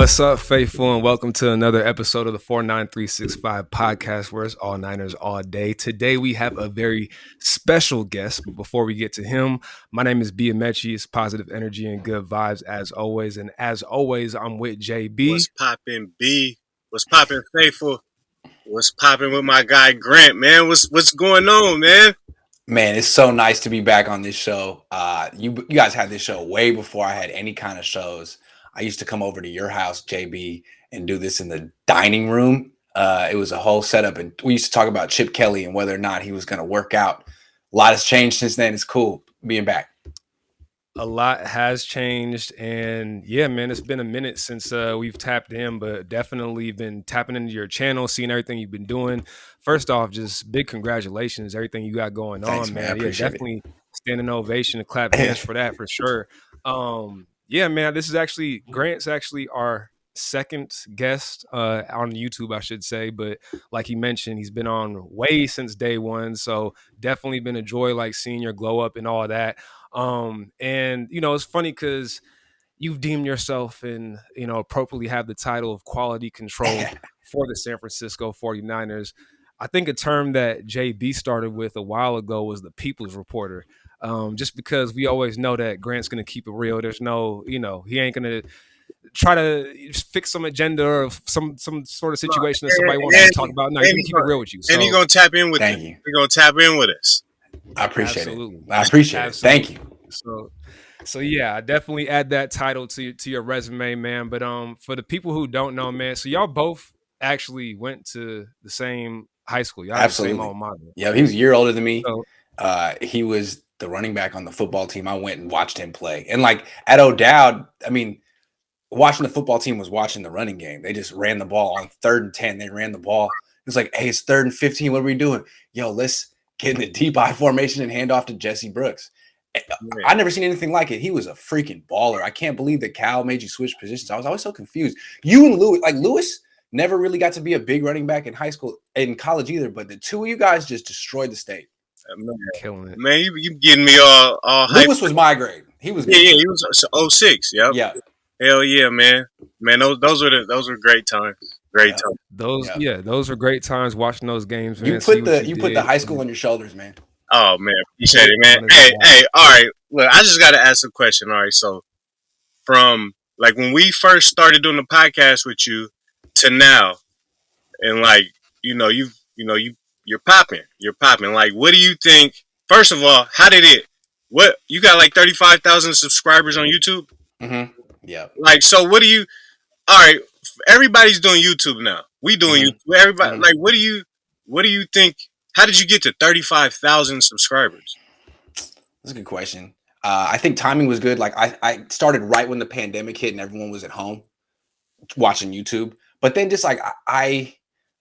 What's up, faithful, and welcome to another episode of the 49365 podcast, where it's all Niners all day. Today, we have a very special guest, but before we get to him, my name is B. Amechi. It's positive energy and good vibes, as always. And as always, I'm with JB. What's poppin', B? What's poppin', faithful? What's poppin' with my guy Grant, man? What's going on, man? Man, it's so nice to be back on this show. You guys had this show way before I had any kind of shows. I used to come over to your house, JB, and do this in the dining room. It was a whole setup, and we used to talk about Chip Kelly and whether or not he was going to work out. A lot has changed since then. It's cool being back. A lot has changed, and yeah, man, it's been a minute since we've tapped in, but definitely been tapping into your channel, seeing everything you've been doing. First off, just big congratulations, everything you got going Thanks, on, man. man. I appreciate definitely standing ovation and clap hands for that for sure. Yeah, man, this is actually Grant's actually our second guest on YouTube, I should say, but like he mentioned, he's been on way since day one, so definitely been a joy, like seeing your glow up and all that. And it's funny because you've deemed yourself and appropriately have the title of quality control for the San Francisco 49ers. I think a term that JB started with a while ago was the people's reporter. Just because we always know that Grant's going to keep it real. There's no, he ain't going to try to fix some agenda or some sort of situation that somebody wants to talk about. No, he's going to keep it real with you. And he's going to tap in with Thank you. He's going to tap in with us. I appreciate Absolutely. it. I appreciate it. Thank you. So yeah, I definitely add that title to your resume, man. But for the people who don't know, man, so y'all both actually went to the same high school. Y'all Absolutely. The same alma mater. Yeah, he was a year older than me. So, he was the running back on the football team. I went and watched him play. And like at O'Dowd, I mean, watching the football team was watching the running game. They just ran the ball on 3rd and 10. They ran the ball. It was like, hey, it's 3rd and 15. What are we doing? Yo, let's get in the deep I formation and hand off to Jesse Brooks. I never seen anything like it. He was a freaking baller. I can't believe that Cal made you switch positions. I was always so confused. You and Lewis never really got to be a big running back in high school, in college either. But the two of you guys just destroyed the state. Man, killing it. Man, you getting me all Lewis was my grade. He was good. Yeah, he was 06. Yep. Yeah. Hell yeah, man. Man, those were great times. Great times. Those were great times watching those games, man. You put the high school on your shoulders, man. Oh man, appreciate it, man. Hey, all right. Look, I just gotta ask a question. All right, so from like when we first started doing the podcast with you to now, and like you're popping. Like, what do you think? First of all, how did it? What you got like 35,000 subscribers on YouTube? Mm-hmm. Yeah. Like, so what do you? All right, everybody's doing YouTube now. We doing YouTube. Everybody, like, what do you think? How did you get to 35,000 subscribers? That's a good question. I think timing was good. Like I started right when the pandemic hit and everyone was at home watching YouTube. But then just like I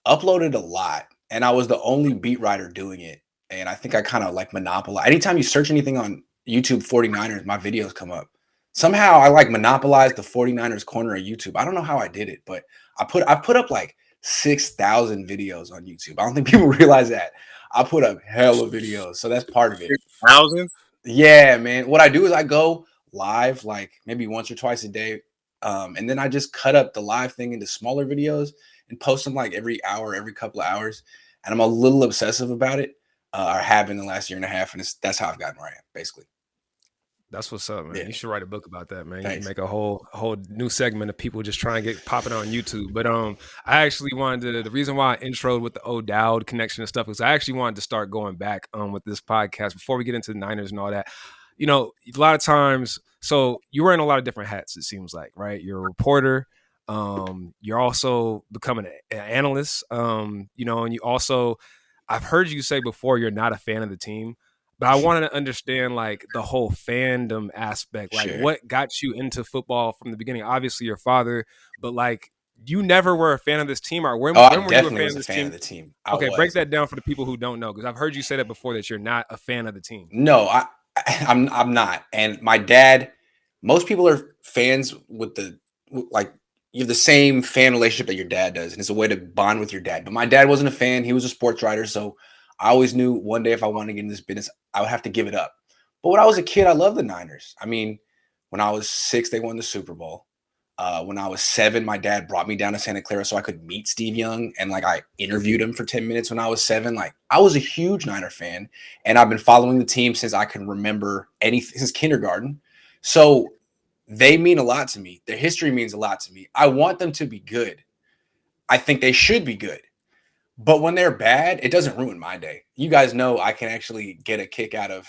uploaded a lot and I was the only beat writer doing it. And I think I kind of like monopolized. Anytime you search anything on YouTube 49ers, my videos come up. Somehow I like monopolized the 49ers corner of YouTube. I don't know how I did it, but I put up like 6,000 videos on YouTube. I don't think people realize that. I put up hella videos. So that's part of it. 6,000? Yeah, man. What I do is I go live like maybe once or twice a day. And then I just cut up the live thing into smaller videos and post them like every hour, every couple of hours. And I'm a little obsessive about it, or have been the last year and a half. And that's how I've gotten where I am, basically. That's what's up, man. Yeah. You should write a book about that, man. Thanks. You can make a whole new segment of people just trying to get popping on YouTube. But I actually wanted the reason why I introed with the O'Dowd connection and stuff is I actually wanted to start going back with this podcast before we get into the Niners and all that. A lot of times, so you're wearing a lot of different hats, it seems like, right? You're a reporter. You're also becoming an analyst, and you also, I've heard you say before, you're not a fan of the team. But I wanted to understand like the whole fandom aspect, like what got you into football from the beginning. Obviously, your father, but like you never were a fan of this team, or when were you a fan of this team? Of the team. Okay, break that down for the people who don't know, because I've heard you say that before that you're not a fan of the team. No, I'm not. And my dad, most people are fans with you have the same fan relationship that your dad does, and it's a way to bond with your dad. But my dad wasn't a fan; he was a sports writer, so I always knew one day if I wanted to get in this business, I would have to give it up. But when I was a kid, I loved the Niners. I mean, when I was 6, they won the Super Bowl. When I was 7, my dad brought me down to Santa Clara so I could meet Steve Young, and like I interviewed him for 10 minutes when I was 7. Like I was a huge Niner fan, and I've been following the team since I can remember anything since kindergarten. So they mean a lot to me. Their history means a lot to me. I want them to be good. I think they should be good. But when they're bad, it doesn't ruin my day. You guys know I can actually get a kick out of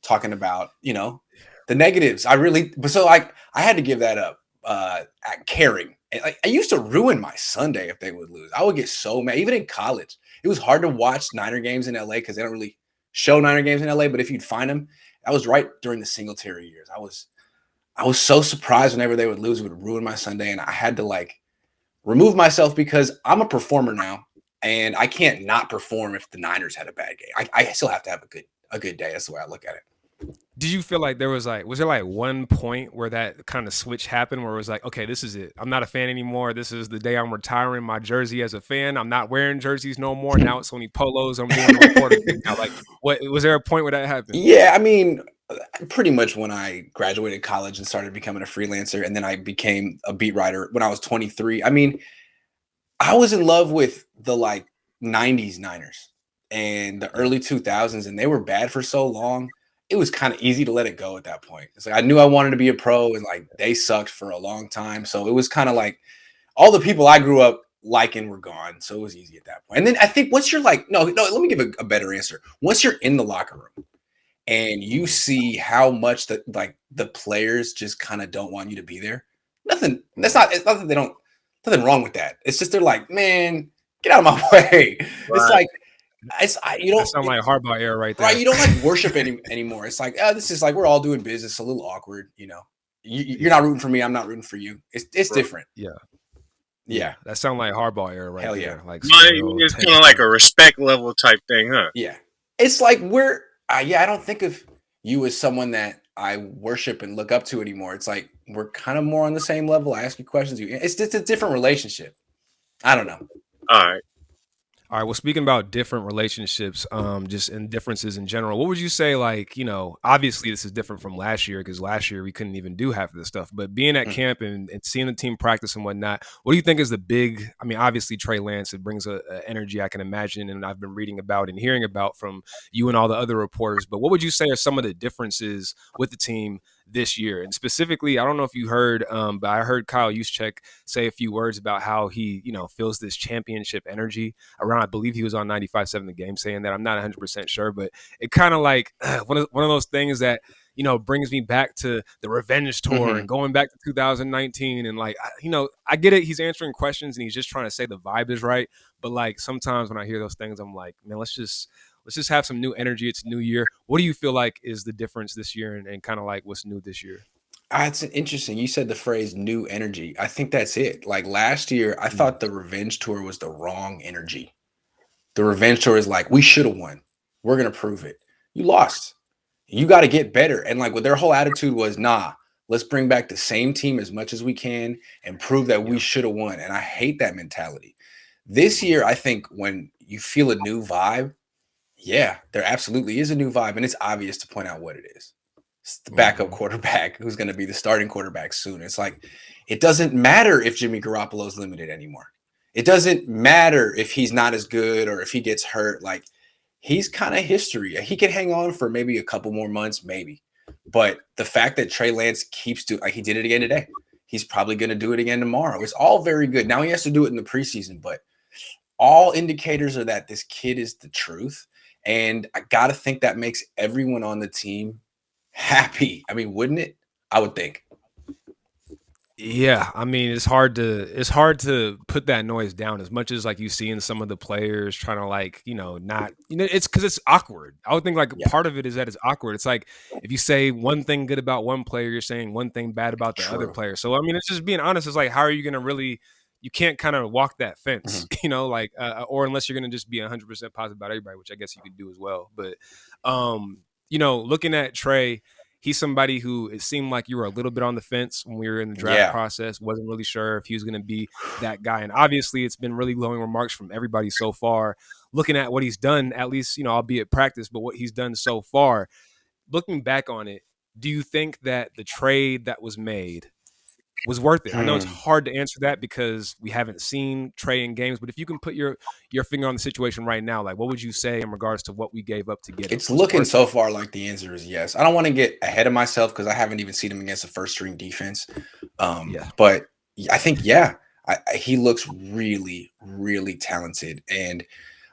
talking about, the negatives. But so like I had to give that up. At caring. And like I used to ruin my Sunday if they would lose. I would get so mad. Even in college, it was hard to watch Niner games in LA because they don't really show Niner games in LA. But if you'd find them, I was right during the Singletary years. I was so surprised whenever they would lose, it would ruin my Sunday, and I had to like remove myself because I'm a performer now, and I can't not perform if the Niners had a bad game. I still have to have a good day. That's the way I look at it. Did you feel like was there like one point where that kind of switch happened where it was like, okay, this is it. I'm not a fan anymore. This is the day I'm retiring my jersey as a fan. I'm not wearing jerseys no more. Now it's only polos. I'm doing the reporting thing now. Like, what was there a point where that happened? Yeah, I mean, pretty much when I graduated college and started becoming a freelancer, and then I became a beat writer when I was 23. I mean, I was in love with the like 90s Niners and the early 2000s, and they were bad for so long. It was kind of easy to let it go at that point. It's like I knew I wanted to be a pro, and like they sucked for a long time. So it was kind of like all the people I grew up liking were gone. So it was easy at that point. And then I think once you're like, no, let me give a better answer. Once you're in the locker room and you see how much that like the players just kind of don't want you to be there. It's not that they don't, nothing wrong with that. It's just they're like, man, get out of my way. It's Right. like you don't That sounds like Harbaugh era right right. there. You don't like worship anymore. It's like this is like we're all doing business. A little awkward, You're not rooting for me. I'm not rooting for you. It's different. Yeah. Yeah. That sounds like Harbaugh era right Hell there. yeah. Like It's kind of like a respect level type thing, huh? Yeah. It's like I don't think of you as someone that I worship and look up to anymore. It's like we're kind of more on the same level. I ask you questions. It's just a different relationship. I don't know. All right. All right. Well, speaking about different relationships, just and differences in general, what would you say? Like, obviously this is different from last year because last year we couldn't even do half of this stuff. But being at camp and seeing the team practice and whatnot, what do you think is the big? I mean, obviously Trey Lance, it brings a energy I can imagine, and I've been reading about and hearing about from you and all the other reporters. But what would you say are some of the differences with the team this year? And specifically, I don't know if you heard, but I heard Kyle Juszczyk say a few words about how he, feels this championship energy around. I believe he was on 95.7 The Game saying that. I'm not 100% sure, but it kind of like one of those things that brings me back to the revenge tour and going back to 2019 and like I get it. He's answering questions and he's just trying to say the vibe is right, but like sometimes when I hear those things, I'm like, man, let's just have some new energy. It's a new year. What do you feel like is the difference this year and kind of like what's new this year? It's interesting. You said the phrase new energy. I think that's it. Like last year, I thought the revenge tour was the wrong energy. The revenge tour is like, we should have won. We're going to prove it. You lost. You got to get better. And like what their whole attitude was, nah, let's bring back the same team as much as we can and prove that we should have won. And I hate that mentality. This year, I think when you feel a new vibe, yeah, there absolutely is a new vibe. And it's obvious to point out what it is. It's the backup quarterback who's going to be the starting quarterback soon. It's like, it doesn't matter if Jimmy Garoppolo's limited anymore. It doesn't matter if he's not as good or if he gets hurt. Like, he's kind of history. He can hang on for maybe a couple more months, maybe. But the fact that Trey Lance keeps doing, like he did it again today, he's probably going to do it again tomorrow. It's all very good. Now he has to do it in the preseason, but all indicators are that this kid is the truth. And I got to think that makes everyone on the team happy. I mean, wouldn't it? I would think. Yeah, I mean, it's hard to put that noise down as much as like you see in some of the players trying to like, not, it's because it's awkward. I would think like part of it is that it's awkward. It's like if you say one thing good about one player, you're saying one thing bad about the other player. So I mean, it's just being honest. It's like, how are you going to really? You can't kind of walk that fence, like, or unless you're going to just be 100% positive about everybody, which I guess you could do as well. But, looking at Trey. He's somebody who it seemed like you were a little bit on the fence when we were in the draft process. Wasn't really sure if he was going to be that guy. And obviously it's been really glowing remarks from everybody so far. Looking at what he's done, at least, albeit practice, but what he's done so far, looking back on it, do you think that the trade that was made was worth it? I know it's hard to answer that because we haven't seen Trey in games, but if you can put your finger on the situation right now, like what would you say in regards to what we gave up to get him? It's Was it looking worth so it? far like the answer is yes. I don't want to get ahead of myself because I haven't even seen him against a first string defense. Yeah. But I think, yeah, he looks really, really talented. And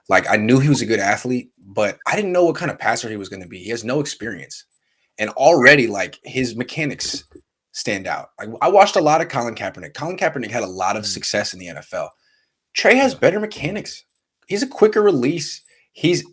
like, I knew he was a good athlete, but I didn't know what kind of passer he was going to be. He has no experience. And already, like, his mechanics stand out. Like, I watched a lot of Colin Kaepernick. Colin Kaepernick had a lot of success in the NFL. Trey has better mechanics. He's a quicker release. He's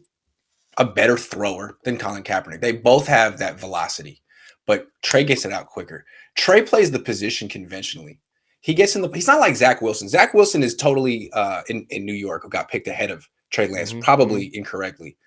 a better thrower than Colin Kaepernick. They both have that velocity, but Trey gets it out quicker. Trey plays the position conventionally. He gets in the. He's not like Zach Wilson. Zach Wilson is totally in New York, who got picked ahead of Trey Lance, probably incorrectly.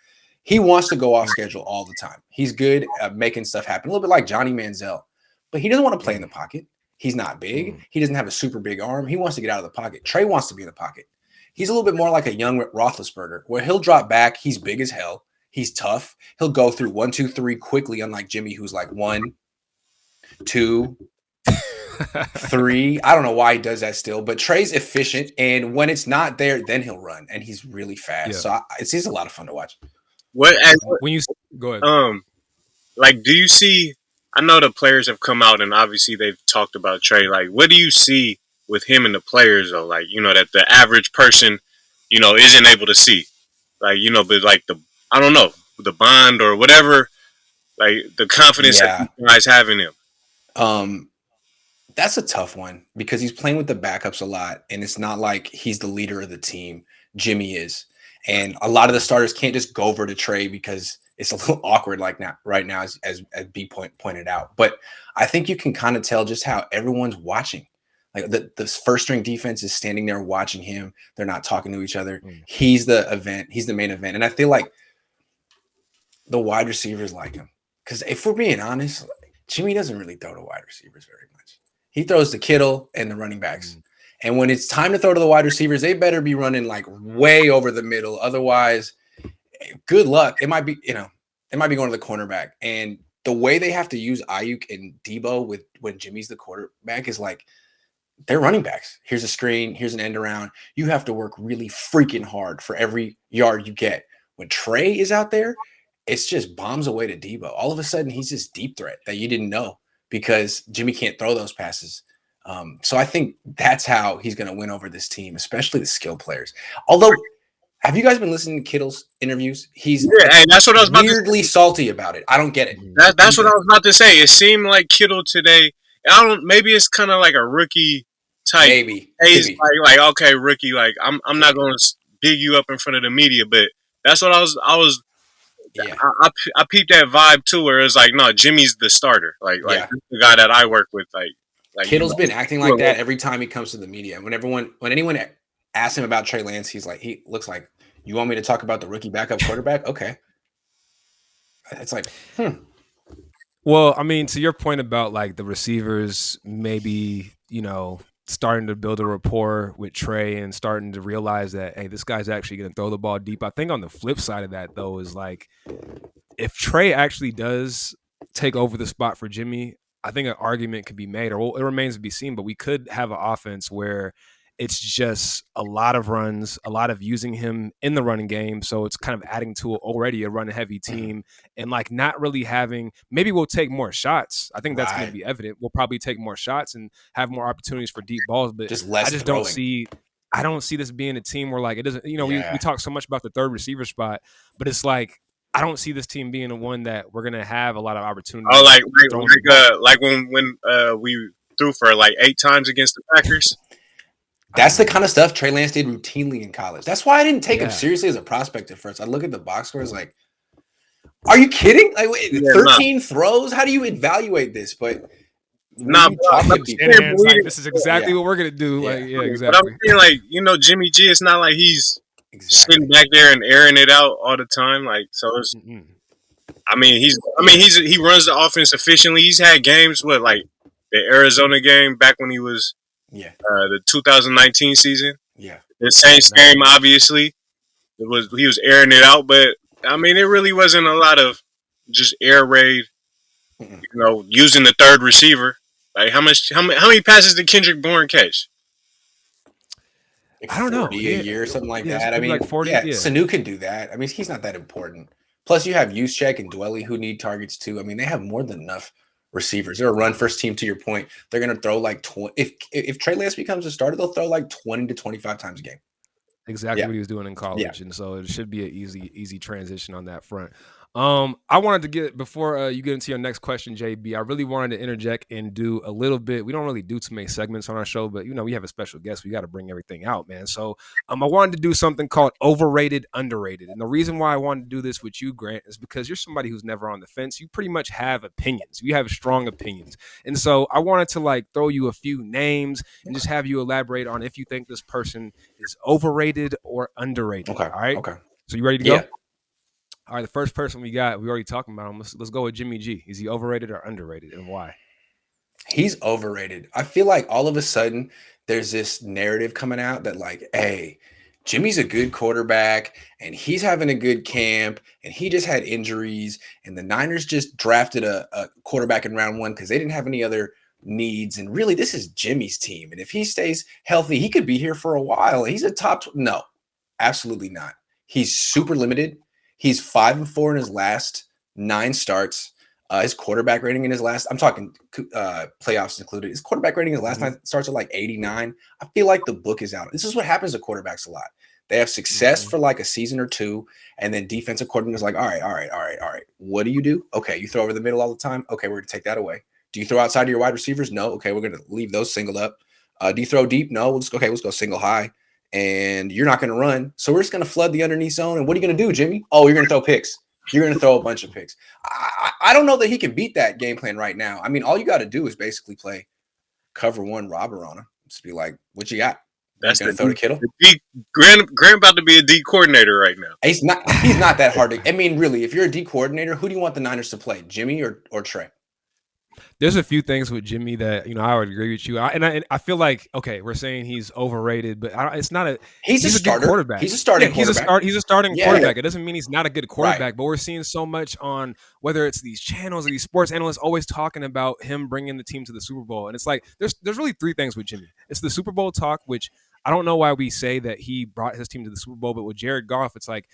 He wants to go off schedule all the time. He's good at making stuff happen, a little bit like Johnny Manziel, but he doesn't want to play in the pocket. He's not big. He doesn't have a super big arm. He wants to get out of the pocket. Trey wants to be in the pocket. He's a little bit more like a young Roethlisberger, where he'll drop back. He's big as hell. He's tough. He'll go through 1, 2, 3 quickly, unlike Jimmy, who's like 1, 2, 3. I don't know why he does that still, but Trey's efficient. And when it's not there, then he'll run. And he's really fast. Yeah. So it's a lot of fun to watch. When you go ahead. Like, do you see? I know the players have come out and obviously they've talked about Trey. Like, what do you see with him and the players though? Like, that the average person, isn't able to see. Like, but like I don't know, the bond or whatever, like the confidence that you guys have in him. That's a tough one because he's playing with the backups a lot, and it's not like he's the leader of the team. Jimmy is, and a lot of the starters can't just go over to Trey because it's a little awkward like now, right now, as B pointed out. But I think you can kind of tell just how everyone's watching. Like the first string defense is standing there watching him. They're not talking to each other. He's the event. He's the main event, and I feel like the wide receivers like him because if we're being honest, Jimmy doesn't really throw to wide receivers very much. He throws to Kittle and the running backs. And when it's time to throw to the wide receivers, they better be running like way over the middle. Otherwise, good luck. It might be, it might be going to the cornerback. And the way they have to use Ayuk and Debo with when Jimmy's the quarterback is like they're running backs. Here's a screen, here's an end around. You have to work really freaking hard for every yard you get. When Trey is out there, it's just bombs away to Debo. All of a sudden, he's this deep threat that you didn't know because Jimmy can't throw those passes. So I think that's how he's going to win over this team, especially the skill players. Although, have you guys been listening to Kittle's interviews? He's that's what I was weirdly salty about it. I don't get it. That's what I was about to say. It seemed like Kittle today. Maybe it's kind of like a rookie type. Maybe. Like okay, rookie. Like I'm not going to big you up in front of the media, but that's what I was. Yeah. I peeped that vibe too, where it's like, no, Jimmy's the starter. Like the guy that I work with. Like Kittle's been acting like that every time he comes to the media. When anyone asks him about Trey Lance, he looks like, you want me to talk about the rookie backup quarterback? Okay. It's like, Well, I mean, to your point about like the receivers, maybe, starting to build a rapport with Trey and starting to realize that, hey, this guy's actually going to throw the ball deep. I think on the flip side of that, though, is like if Trey actually does take over the spot for Jimmy, I think an argument could be made, or it remains to be seen, but we could have an offense where it's just a lot of runs, a lot of using him in the running game. So it's kind of adding to already a run heavy team and like not really having, maybe we'll take more shots. I think that's going to be evident. We'll probably take more shots and have more opportunities for deep balls, but I just don't see this being a team where like, it doesn't, we talk so much about the third receiver spot, but it's like, I don't see this team being the one that we're going to have a lot of opportunities. Oh, like when we threw for like 8 times against the Packers. That's the kind of stuff Trey Lance did routinely in college. That's why I didn't take him seriously as a prospect at first. I look at the box scores like, are you kidding? Like 13 throws? How do you evaluate this? But this is exactly what we're gonna do. Exactly. But I'm saying, like, Jimmy G, it's not like he's sitting back there and airing it out all the time. Like, so it's he runs the offense efficiently. He's had games with like the Arizona game back when he was the 2019 season. Yeah. The Saints game, obviously. He was airing it out, but I mean, it really wasn't a lot of just air raid, using the third receiver. Like how many passes did Kendrick Bourne catch? Like I don't know. 40 a year or something like Yeah, it's that. I maybe like mean, 40. yeah, Yeah, Sanu can do that. I mean, he's not that important. Plus, you have Juszczyk and Dwelly who need targets too. I mean, they have more than enough receivers. They're a run first team. To your point, they're going to throw like 20. If Trey Lance becomes a starter, they'll throw like 20 to 25 times a game. exactly Yeah, what he was doing in yeah. college, and so it should be an easy transition on that front. I wanted to get before you get into your next question, JB. I really wanted to interject and do a little bit. We don't really do too many segments on our show, but we have a special guest. We got to bring everything out, man. So I wanted to do something called overrated, underrated, and the reason why I wanted to do this with you, Grant, is because you're somebody who's never on the fence. You pretty much have opinions. You have strong opinions, and so I wanted to like throw you a few names and just have you elaborate on if you think this person is overrated or underrated. Okay. All right. Okay. So you ready to Yeah. go? All right. The first person we already talking about him. Let's go with Jimmy G. Is he overrated or underrated, and why? He's overrated. I feel like all of a sudden there's this narrative coming out that like, hey, Jimmy's a good quarterback and he's having a good camp and he just had injuries and the Niners just drafted a quarterback in round one because they didn't have any other needs. And really, this is Jimmy's team. And if he stays healthy, he could be here for a while. He's a no, absolutely not. He's super limited. He's 5-4 in his last 9 starts. His quarterback rating in his last, I'm talking playoffs included, his quarterback rating in his last 9 starts at like 89. I feel like the book is out. This is what happens to quarterbacks a lot. They have success for like a season or two, and then defensive coordinator's like, all right. What do you do? Okay, you throw over the middle all the time? Okay, we're going to take that away. Do you throw outside of your wide receivers? No. Okay, we're going to leave those singled up. Do you throw deep? No. Let's go single high. And you're not going to run. So we're just going to flood the underneath zone. And what are you going to do, Jimmy? Oh, you're going to throw picks. You're going to throw a bunch of picks. I don't know that he can beat that game plan right now. I mean, all you got to do is basically play cover one robber on him. Just be like, what you got? That's going to throw to Kittle? Grant about to be a D coordinator right now. He's not that hard to. I mean, really, if you're a D coordinator, who do you want the Niners to play, Jimmy or Trey? There's a few things with Jimmy that I would agree with you. I feel like we're saying he's overrated, but it's not a. He's a starter. Good quarterback. He's a starting quarterback. He's a starting quarterback. It doesn't mean he's not a good quarterback. Right. But we're seeing so much on whether it's these channels or these sports analysts always talking about him bringing the team to the Super Bowl, and it's like there's really 3 things with Jimmy. It's the Super Bowl talk, which I don't know why we say that he brought his team to the Super Bowl, but with Jared Goff, it's like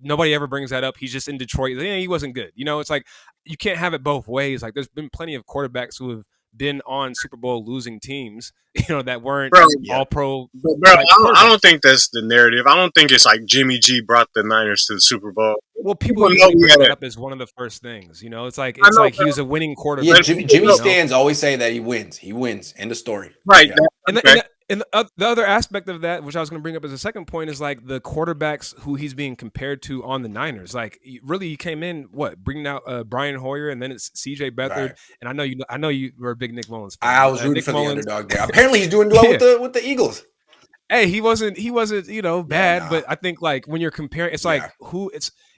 nobody ever brings that up. He's just in Detroit. He wasn't good. It's like you can't have it both ways. Like there's been plenty of quarterbacks who have been on Super Bowl losing teams, that weren't all pro. Bro, I don't think that's the narrative. I don't think it's like Jimmy G brought the Niners to the Super Bowl. Well, people usually bring that up as one of the first things. It's like he was a winning quarterback. Yeah, Jimmy stands always say that he wins. He wins. End of story. Right. Yeah. And the other aspect of that, which I was going to bring up as a second point, is like the quarterbacks who he's being compared to on the Niners. Like, really, he came in bringing out Brian Hoyer, and then it's C.J. Beathard. Right. And I know you were a big Nick Mullins fan. I was rooting for the underdog there. Apparently, he's doing well with the Eagles. Hey, he wasn't bad, nah. But I think like when you're comparing, it's like you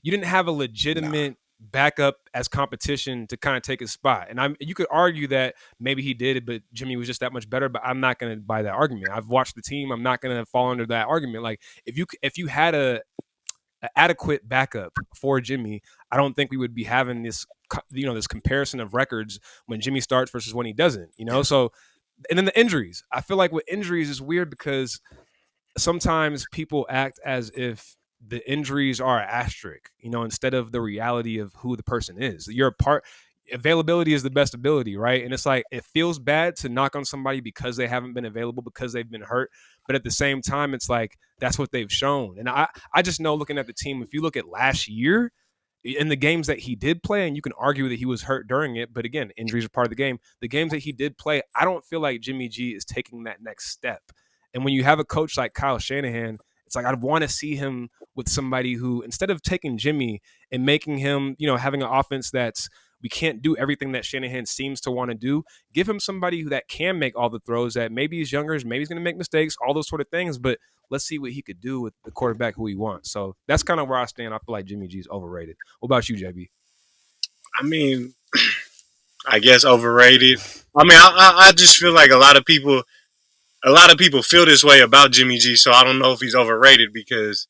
didn't have a legitimate backup as competition to kind of take his spot. And you could argue that maybe he did it, but Jimmy was just that much better. But I'm not going to buy that argument. I've watched the team. I'm not going to fall under that argument. Like if you had a adequate backup for Jimmy, I don't think we would be having this this comparison of records when Jimmy starts versus when he doesn't. So. And then the injuries. I feel like with injuries is weird because sometimes people act as if the injuries are an asterisk, instead of the reality of who the person is. Availability is the best ability, right? And it's like it feels bad to knock on somebody because they haven't been available, because they've been hurt. But at the same time, it's like that's what they've shown. And I just know looking at the team, if you look at last year, in the games that he did play, and you can argue that he was hurt during it, but again, injuries are part of the game. The games that he did play, I don't feel like Jimmy G is taking that next step. And when you have a coach like Kyle Shanahan, it's like I'd want to see him with somebody who, instead of taking Jimmy and making him, having an offense that's we can't do everything that Shanahan seems to want to do, give him somebody that can make all the throws, that maybe he's younger, maybe he's going to make mistakes, all those sort of things, but let's see what he could do with the quarterback who he wants. So that's kind of where I stand. I feel like Jimmy G is overrated. What about you, JB? I mean, I guess overrated. I mean, I just feel like a lot of people feel this way about Jimmy G, so I don't know if he's overrated because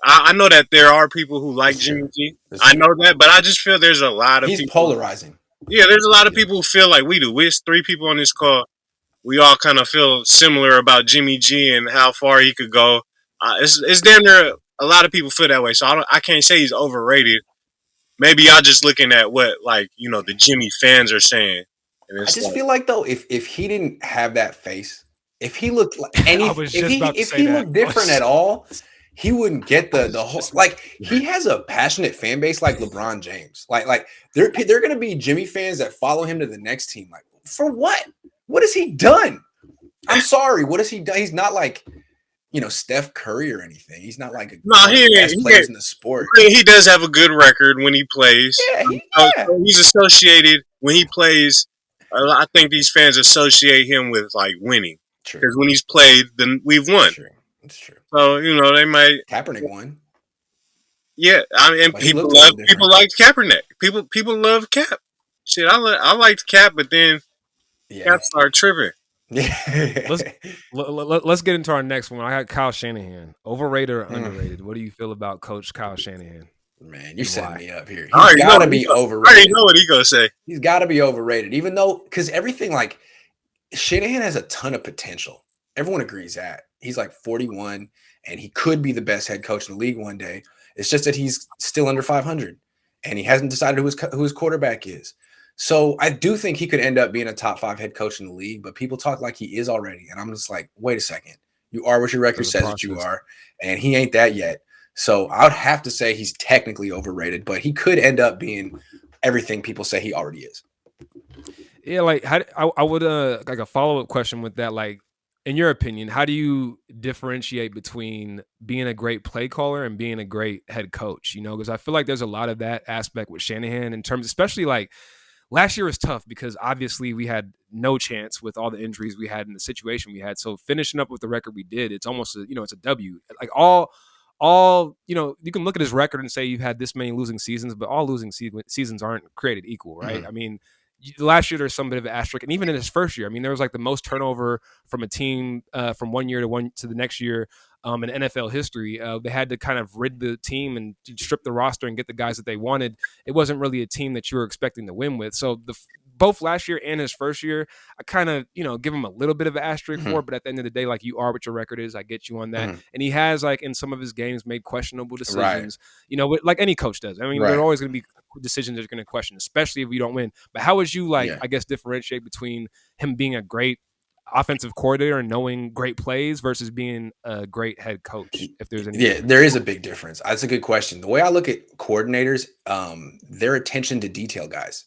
I know that there are people who like Jimmy G. I know that, but I just feel there's a lot of people. He's polarizing. Yeah, there's a lot of people who feel like we do. We're 3 people on this call. We all kind of feel similar about Jimmy G and how far he could go. It's damn near a lot of people feel that way. So I can't say he's overrated. Maybe y'all just looking at what the Jimmy fans are saying, and I it's just like, feel like though, if he didn't have that face, if he looked like any, I was just about to if say he that. looked different at all, he wouldn't get the whole like. He has a passionate fan base like LeBron James. Like they're gonna be Jimmy fans that follow him to the next team. Like for what? What has he done? I'm sorry. What has he done? He's not like Steph Curry or anything. He's not like no, one of the best players in the sport. he does have a good record when he plays. Yeah, So he's associated when he plays. I think these fans associate him with like winning True. because when he's played, then we've won. It's true. So they might. Kaepernick won. Yeah, I mean, But people like Kaepernick. People love Cap. Shit, I liked Cap, but then Cap started tripping. Let's get into our next one. I got Kyle Shanahan. Overrated or underrated? What do you feel about Coach Kyle Shanahan? Man, you set me up here. He's got to be overrated. I already know what he gonna say. He's got to be overrated, even though because everything like Shanahan has a ton of potential. Everyone agrees that he's like 41 and he could be the best head coach in the league one day. It's just that he's still under 500 and he hasn't decided who his quarterback is. So I do think he could end up being a top 5 head coach in the league, but people talk like he is already. And I'm just like, wait a second. You are what your record says that you are, and he ain't that yet. So I would have to say he's technically overrated, but he could end up being everything people say he already is. Yeah, like I would like a follow-up question with that, like in your opinion, how do you differentiate between being a great play caller and being a great head coach? Because I feel like there's a lot of that aspect with Shanahan in terms, especially like last year was tough because obviously we had no chance with all the injuries we had in the situation we had. So finishing up with the record we did, it's almost it's a W. Like all you can look at his record and say you've had this many losing seasons, but all losing seasons aren't created equal, right? Mm-hmm. I mean, last year there's some bit of an asterisk, and even in his first year, I mean, there was like the most turnover from a team from one year to the next year in NFL history. They had to kind of rid the team and strip the roster and get the guys that they wanted. It wasn't really a team that you were expecting to win with. So both last year and his first year, I kind of give him a little bit of an asterisk for. But at the end of the day, like you are what your record is. I get you on that. And he has like in some of his games made questionable decisions. Right. Like any coach does. I mean, there are always going to be decisions that you're going to question, especially if you don't win. But how would you I guess differentiate between him being a great offensive coordinator and knowing great plays versus being a great head coach, if there's any difference? There is a big difference. That's a good question. The way I look at coordinators, their attention to detail guys.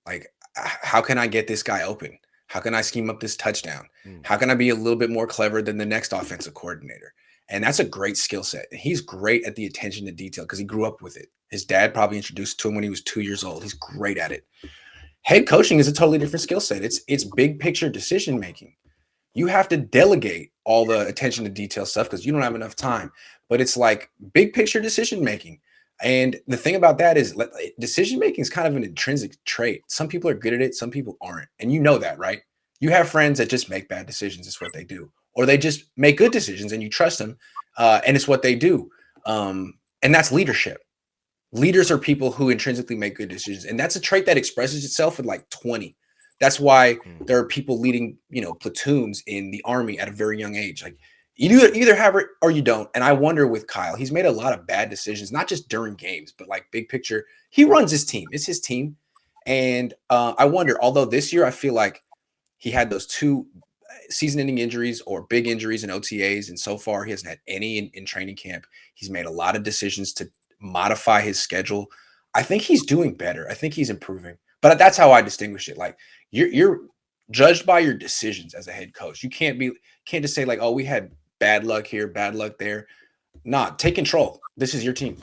Like, how can I get this guy open? How can I scheme up this touchdown? How can I be a little bit more clever than the next offensive coordinator? And that's a great skill set. He's great at the attention to detail because he grew up with it. His dad probably introduced it to him when he was 2 years old. He's great at it. Head coaching is a totally different skill set. It's big picture decision making. You have to delegate all the attention to detail stuff because you don't have enough time. But it's like big picture decision making. And the thing about that is decision making is kind of an intrinsic trait. Some people are good at it, some people aren't. And you know that, right? You have friends that just make bad decisions. It's what they do. Or they just make good decisions and you trust them. And it's what they do. And that's leadership. Leaders are people who intrinsically make good decisions. And that's a trait that expresses itself at like 20. That's why there are people leading, platoons in the army at a very young age. Like you either have it or you don't. And I wonder with Kyle, he's made a lot of bad decisions, not just during games, but like big picture. He runs his team. It's his team. And I wonder, although this year I feel like he had those 2 season-ending injuries or big injuries in OTAs, and so far he hasn't had any in training camp. He's made a lot of decisions to modify his schedule. I think he's doing better. I think he's improving. But that's how I distinguish it. Like you're judged by your decisions as a head coach. You can't just say like, oh, we had bad luck here, bad luck there. Nah, take control. This is your team.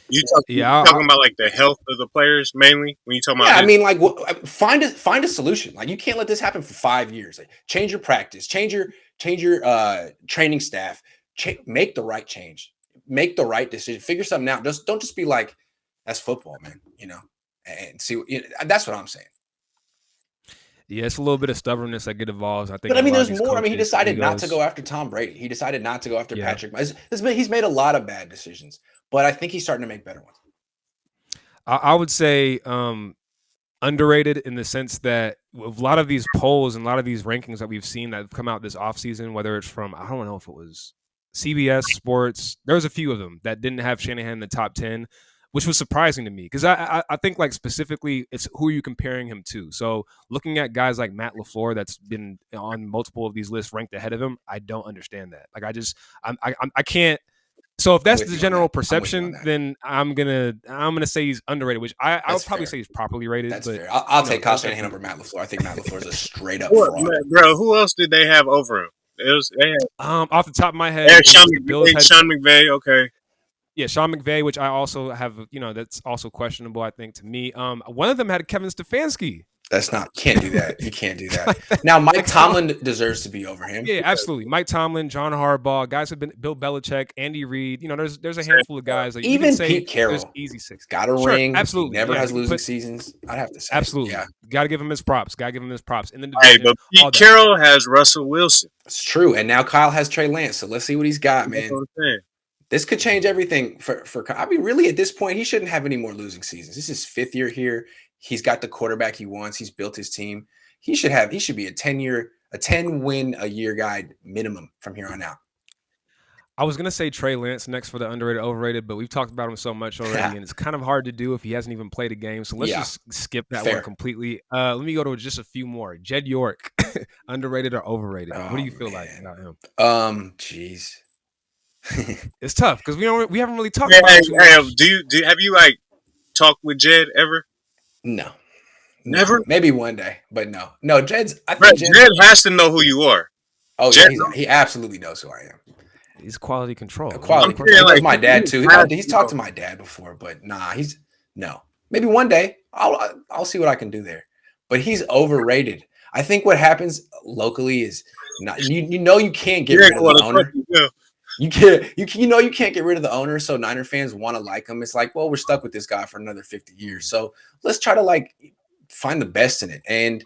You talking about like the health of the players mainly when you talking about? Yeah, I mean, like find a solution. Like you can't let this happen for 5 years. Like change your practice, change your training staff, make the right change, make the right decision, figure something out. Don't just be like, that's football, man. And see, that's what I'm saying. Yeah, it's a little bit of stubbornness that get involved. I think. But I mean, there's more. I mean, he decided not to go after Tom Brady. He decided not to go after Patrick. He's made a lot of bad decisions, but I think he's starting to make better ones. I would say underrated in the sense that a lot of these polls and a lot of these rankings that we've seen that have come out this offseason, whether it's from, I don't know if it was CBS Sports, there was a few of them that didn't have Shanahan in the top 10, which was surprising to me because I think like specifically it's who are you comparing him to. So looking at guys like Matt LaFleur that's been on multiple of these lists ranked ahead of him, I don't understand that. Like I can't. So if that's the general perception, then I'm gonna say he's underrated, which I would probably say he's properly rated. That's but fair. I'll take Kyle Shanahan over Matt LaFleur. I think Matt LaFleur is a straight up What, fraud. bro? Who else did they have over him? They had off the top of my head, Sean McVay. Okay. Yeah, Sean McVay, which I also have, that's also questionable, I think, to me. One of them had Kevin Stefanski. That's not, can't do that. You can't do that. Now, Mike Tomlin deserves to be over him. Yeah, absolutely. Mike Tomlin, John Harbaugh, guys have been Bill Belichick, Andy Reid. There's a handful of guys that even you can say Pete Carroll, easy six. Got a ring. Absolutely. Never has losing seasons. I'd have to say. Absolutely. Yeah. Got to give him his props. In the division, hey, but Pete Carroll has Russell Wilson. It's true. And now Kyle has Trey Lance. So let's see what he's got, man. This could change everything for Kyle. I mean, really, at this point, he shouldn't have any more losing seasons. This is his 5th year here. He's got the quarterback he wants. He's built his team. He should be a 10 win a year guy minimum from here on out. I was going to say Trey Lance next for the underrated, overrated, but we've talked about him so much already, and it's kind of hard to do if he hasn't even played a game. So let's just skip that one completely. Let me go to just a few more. Jed York, underrated or overrated? What do you feel like about him? Jeez. It's tough because we haven't really talked about it too much. Have you like talked with Jed ever? No. Never? Maybe one day, but no. No, Jed has to know who you are. Oh, Jed, yeah, he absolutely knows who I am. He's quality control. He knows my dad too. He's talked to my dad before, but no. Maybe one day I'll see what I can do there. But he's overrated. I think what happens locally is you can't get rid of the owner. You can't get rid of the owner, so Niner fans want to like him. It's like, well, we're stuck with this guy for another 50 years. So let's try to find the best in it. And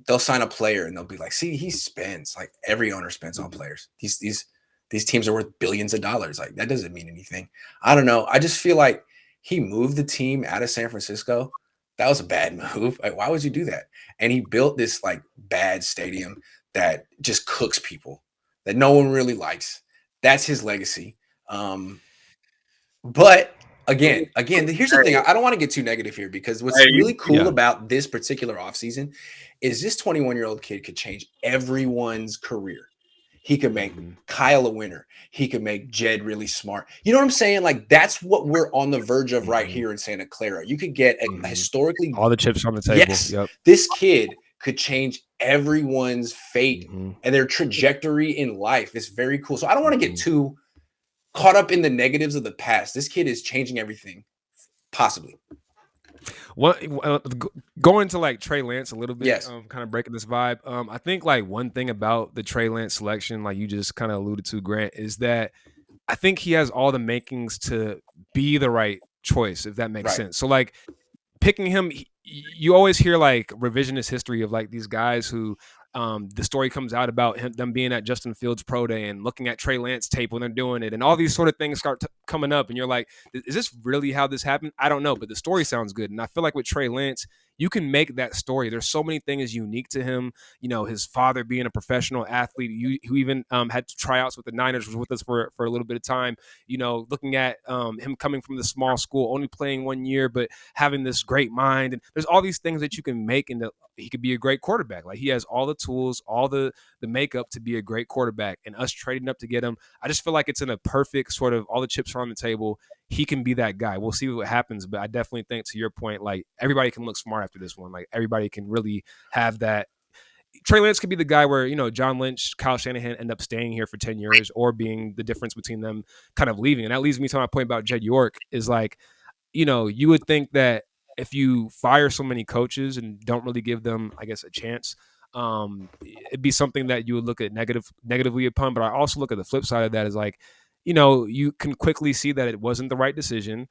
they'll sign a player and they'll be like, see, he spends, like every owner spends on players. These teams are worth billions of dollars. Like that doesn't mean anything. I don't know. I just feel like he moved the team out of San Francisco. That was a bad move. Like, why would you do that? And he built this bad stadium that just cooks people that no one really likes. That's his legacy. But again, here's the thing. I don't want to get too negative here because what's really cool about this particular offseason is this 21-year-old kid could change everyone's career. He could make Kyle a winner. He could make Jed really smart. You know what I'm saying? Like, that's what we're on the verge of right here in Santa Clara. You could get a historically all the chips on the table. Yes, this kid could change everyone's fate and their trajectory in life. It's very cool. So I don't want to get too caught up in the negatives of the past. This kid is changing everything, possibly. Going to Trey Lance a little bit, kind of breaking this vibe. I think one thing about the Trey Lance selection, like you just kind of alluded to, Grant, is that I think he has all the makings to be the right choice, if that makes sense. So picking him, you always hear revisionist history of these guys who the story comes out about them being at Justin Fields' pro day and looking at Trey Lance tape when they're doing it, and all these sort of things start coming up, and you're like, is this really how this happened? I don't know, but the story sounds good. And I feel like with Trey Lance, you can make that story. There's so many things unique to him. His father being a professional athlete, who even had tryouts with the Niners, was with us for a little bit of time. Looking at him coming from the small school, only playing 1 year, but having this great mind. And there's all these things that you can make, and he could be a great quarterback. He has all the tools, all the makeup to be a great quarterback. And us trading up to get him, I just feel like it's in a perfect sort of, all the chips are on the table. He can be that guy. We'll see what happens, but I definitely think, to your point, everybody can look smart after this one. Everybody can really have that. Trey Lance could be the guy where, John Lynch, Kyle Shanahan end up staying here for 10 years or being the difference between them kind of leaving. And that leads me to my point about Jed York is you would think that if you fire so many coaches and don't really give them, I guess, a chance, it'd be something that you would look at negatively upon. But I also look at the flip side of that is you can quickly see that it wasn't the right decision.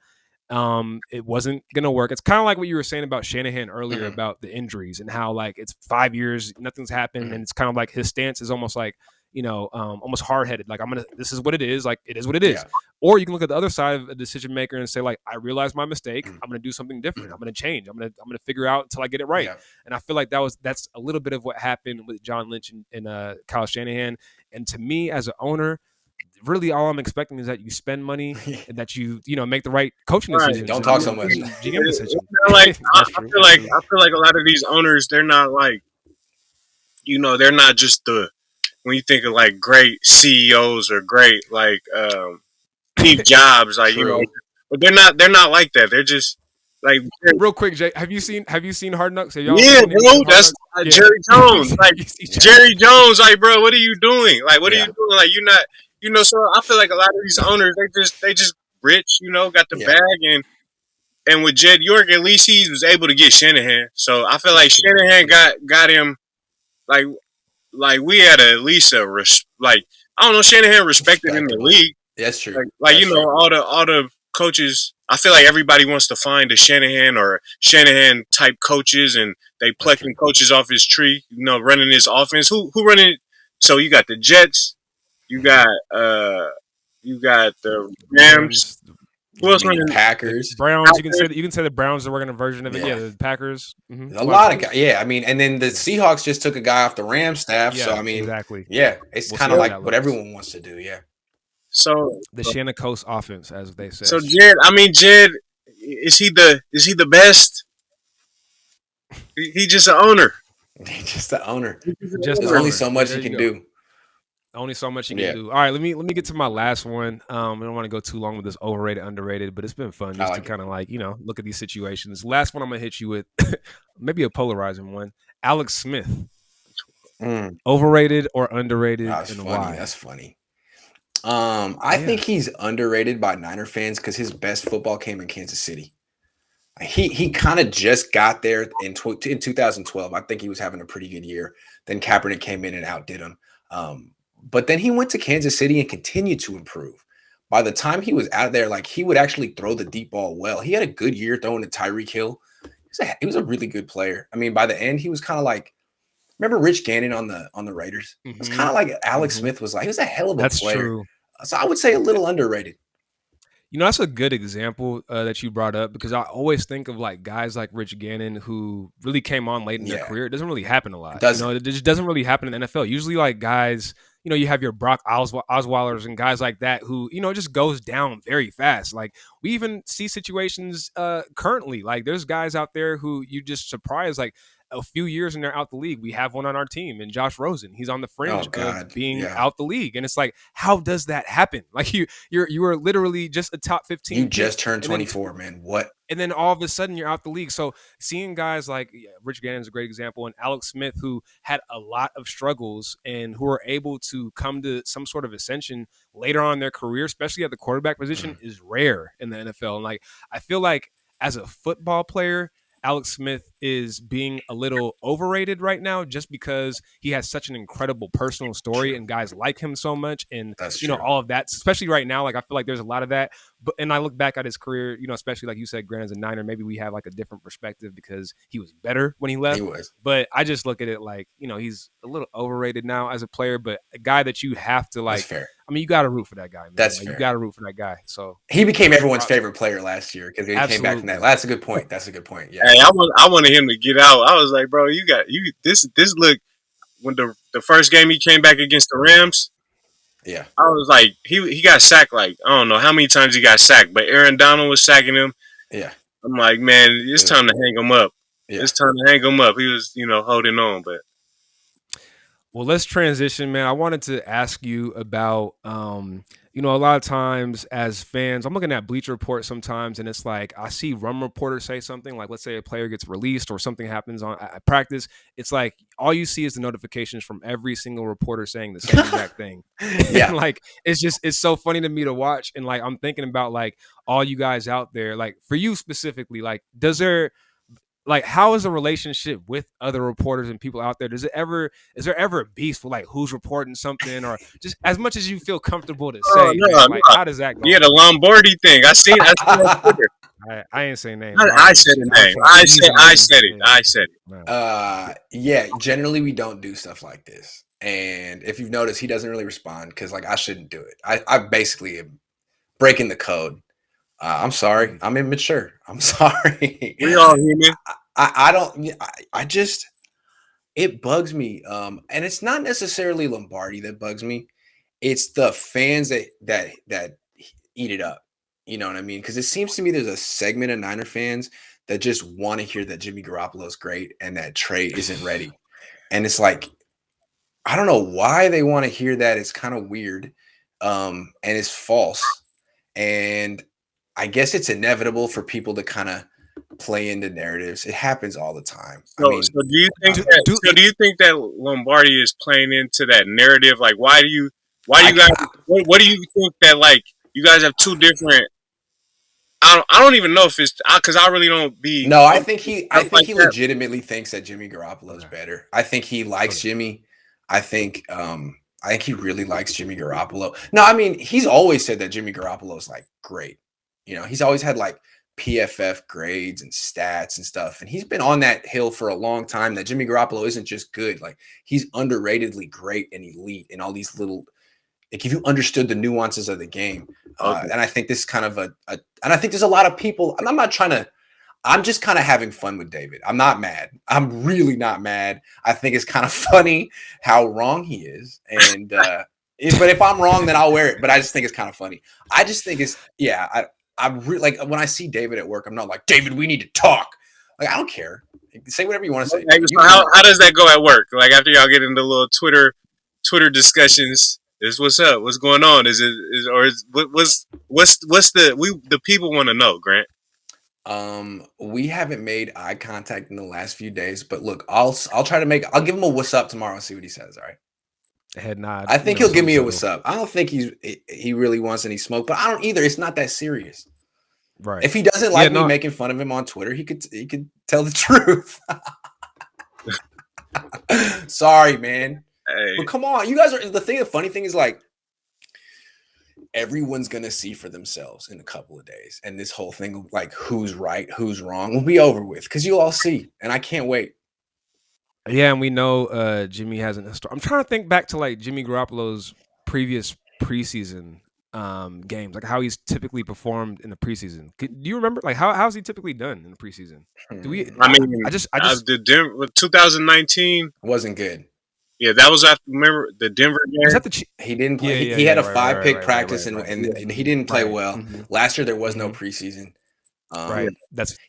It wasn't going to work. It's kind of like what you were saying about Shanahan earlier about the injuries and how it's 5 years, nothing's happened. And it's kind of his stance is almost almost hard headed. Like this is what it is. Like it is what it is. Or you can look at the other side of a decision maker and say, like, I realize my mistake. I'm going to do something different. I'm going to change. I'm going to figure out until I get it right. Yeah. And I feel like that's a little bit of what happened with John Lynch and Kyle Shanahan. And to me, as an owner, really all I'm expecting is that you spend money and that you make the right coaching decisions. Don't talk so much. GM decisions. Like I feel like a lot of these owners, they're not like, they're not just when you think of like great CEOs or great like Steve Jobs, like but they're not like that. They're just like real quick, Jay. Have you seen Hard Knocks? Yeah, bro. That's Jerry Jones. Like Jerry Jones. Like, bro, what are you doing? Like, what are you doing? Like, you're not. So I feel like a lot of these owners, they just rich. Got the bag, and with Jed York, at least he was able to get Shanahan. So I feel like Shanahan got him. Like we had at least I don't know, Shanahan respected in the league. That's true. Like all the coaches. I feel like everybody wants to find a Shanahan or Shanahan type coaches, and they plucking coaches off his tree. Running his offense. Who running it? So you got the Jets. You got the Rams. Who else running? Packers, Browns. You can say the Browns are working a version of it. Yeah, the Packers. Mm-hmm. A lot of guys. Yeah, I mean, and then the Seahawks just took a guy off the Rams staff. So I mean, exactly. Yeah, it's kind of like what everyone wants to do. Yeah. So the Shannon Coast offense, as they say. So Jed, is he the best? He's just an owner. He's just the owner. There's only so much he can do. Only so much you can do. All right, let me get to my last one. I don't want to go too long with this overrated, underrated, but it's been fun just to kind of look at these situations. Last one I'm gonna hit you with, maybe a polarizing one. Alex Smith, overrated or underrated, and why? That's funny. I think he's underrated by Niner fans because his best football came in Kansas City. He kind of just got there in 2012. I think he was having a pretty good year. Then Kaepernick came in and outdid him. But then he went to Kansas City and continued to improve. By the time he was out there, he would actually throw the deep ball well. He had a good year throwing to Tyreek Hill. He was a really good player. I mean, by the end, he was kind of like, remember Rich Gannon on the Raiders? It's kind of like Alex Smith was like. He was a hell of a player. That's true. So I would say a little underrated. That's a good example that you brought up because I always think of guys like Rich Gannon who really came on late in their career. It doesn't really happen a lot. It just doesn't really happen in the NFL. Usually guys, you have your Brock Osweilers and guys like that who, just goes down very fast. We even see situations currently. There's guys out there who you just surprise a few years and they're out the league. We have one on our team and Josh Rosen. He's on the fringe of being out the league. And it's how does that happen? You were literally just a top 15. You just turned 24, man. What? And then all of a sudden you're out the league. So seeing guys like Rich Gannon is a great example, and Alex Smith, who had a lot of struggles and who are able to come to some sort of ascension later on in their career, especially at the quarterback position, is rare in the NFL. And I feel like as a football player, Alex Smith is being a little overrated right now just because he has such an incredible personal story and guys like him so much. And, all of that, especially right now, I feel like there's a lot of that. And I look back at his career, especially like you said, Grant as a Niner, maybe we have a different perspective because he was better when he left. He was. But I just look at it he's a little overrated now as a player, but a guy that you have to That's fair. I mean, you got to root for that guy, man. That's fair. You got to root for that guy. So he became everyone's favorite player last year because he came back from that. That's a good point. Yeah. Hey, I wanted him to get out. I was like, bro, this look when the first game he came back against the Rams. Yeah. I was like, he got sacked I don't know how many times he got sacked, but Aaron Donald was sacking him. Yeah. I'm like, man, it's time to hang him up. Yeah. It's time to hang him up. He was, holding on, but. Well, let's transition, man. I wanted to ask you about, a lot of times as fans, I'm looking at Bleacher Report sometimes, and it's I see Rum Reporter say something let's say a player gets released or something happens at practice. It's all you see is the notifications from every single reporter saying the same exact thing. Yeah. And, it's so funny to me to watch. And I'm thinking about all you guys out there, for you specifically, does there, how is the relationship with other reporters and people out there? Is there ever a beef for who's reporting something, or just as much as you feel comfortable to say? No. How does that go? Yeah, the Lombardi thing. I seen on Twitter. I ain't saying names. I said the name. I said it. Yeah. Generally, we don't do stuff like this. And if you've noticed, he doesn't really respond because like I shouldn't do it. I basically am breaking the code. I'm sorry. I'm immature. I'm sorry. We all human. I don't. I just it bugs me. And it's not necessarily Lombardi that bugs me. It's the fans that eat it up. You know what I mean? Because it seems to me there's a segment of Niner fans that just want to hear that Jimmy Garoppolo's great and that Trey isn't ready. And it's like, I don't know why they want to hear that. It's kind of weird. And it's false. And I guess it's inevitable for people to kind of play into narratives. It happens all the time. So, I mean, so do you think that Lombardi is playing into that narrative? Like, why do you guys? What do you think that like you guys have two different? I don't even know if it's because I really don't be. No, I think he that. legitimately thinks that Jimmy Garoppolo's better. I think he likes Jimmy. I think he really likes Jimmy Garoppolo. No, I mean, he's always said that Jimmy Garoppolo's like great. You know, he's always had like PFF grades and stats and stuff. And he's been on that hill for a long time that Jimmy Garoppolo isn't just good. Like he's underratedly great and elite in all these little, like if you understood the nuances of the game. And I think this is kind of and I think there's a lot of people, and I'm just kind of having fun with David. I'm not mad. I'm really not mad. I think it's kind of funny how wrong he is. And, but if I'm wrong, then I'll wear it. But I just think it's kind of funny. I just think it's, I'm really like when I see David at work, I'm not like, David, we need to talk. Like, I don't care. Say whatever you want to say. Okay, so how does that go at work? Like after y'all get into little Twitter discussions, is what's up? What's going on? What's the people want to know, Grant? We haven't made eye contact in the last few days, but look, I'll give him a what's up tomorrow and see what he says. All right. Head nod. I think he'll give me a what's up. I don't think he really wants any smoke, but I don't either. It's not that serious. Right. If he doesn't like me making fun of him on Twitter, he could tell the truth. Sorry, man. Hey. But come on, you guys are the funny thing is like everyone's gonna see for themselves in a couple of days, and this whole thing like who's right, who's wrong will be over with because you'll all see, and I can't wait. Yeah, and we know Jimmy hasn't. I'm trying to think back to like Jimmy Garoppolo's previous preseason games, like how he's typically performed in the preseason. Do you remember like how's he typically done in the preseason? Do we? I mean, I just the 2019 wasn't good. Yeah, that was after. Remember the Denver game? Was that he didn't play. He had a 5-pick practice and he didn't play well. Mm-hmm. Last year there was no preseason. Right.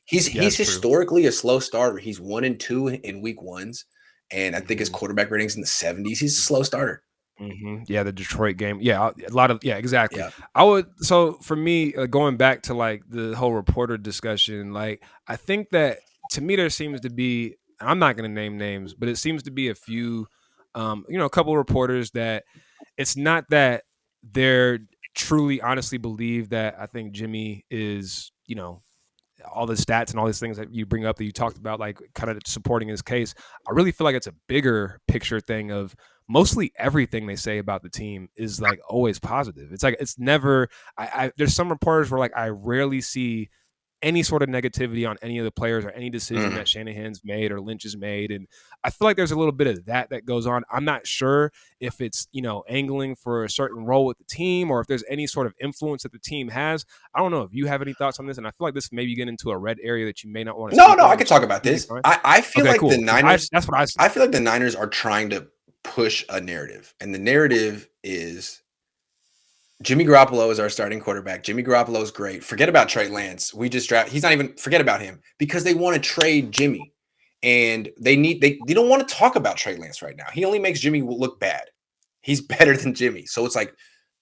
He's historically a slow starter. He's 1-2 in week ones, and I think his quarterback rating's in the 70s. He's a slow starter. Mm-hmm. Yeah, the Detroit game. Yeah, a lot of exactly. Yeah. So for me, going back to like the whole reporter discussion, like I think that to me there seems to be. I'm not going to name names, but it seems to be a few. A couple of reporters that it's not that they're truly honestly believe that I think Jimmy is, all the stats and all these things that you bring up that you talked about, like kind of supporting his case. I really feel like it's a bigger picture thing of mostly everything they say about the team is like always positive. It's like, it's never, there's some reporters where like I rarely see any sort of negativity on any of the players or any decision that Shanahan's made or Lynch has made. And I feel like there's a little bit of that goes on. I'm not sure if it's, angling for a certain role with the team or if there's any sort of influence that the team has. I don't know if you have any thoughts on this. And I feel like this may be getting into a red area that you may not want to No, I can talk about this. I feel like the Niners, that's what I see. I feel like the Niners are trying to push a narrative. And the narrative is Jimmy Garoppolo is our starting quarterback. Jimmy Garoppolo is great. Forget about Trey Lance. He's not even, forget about him because they want to trade Jimmy. And they don't want to talk about Trey Lance right now. He only makes Jimmy look bad. He's better than Jimmy. So it's like,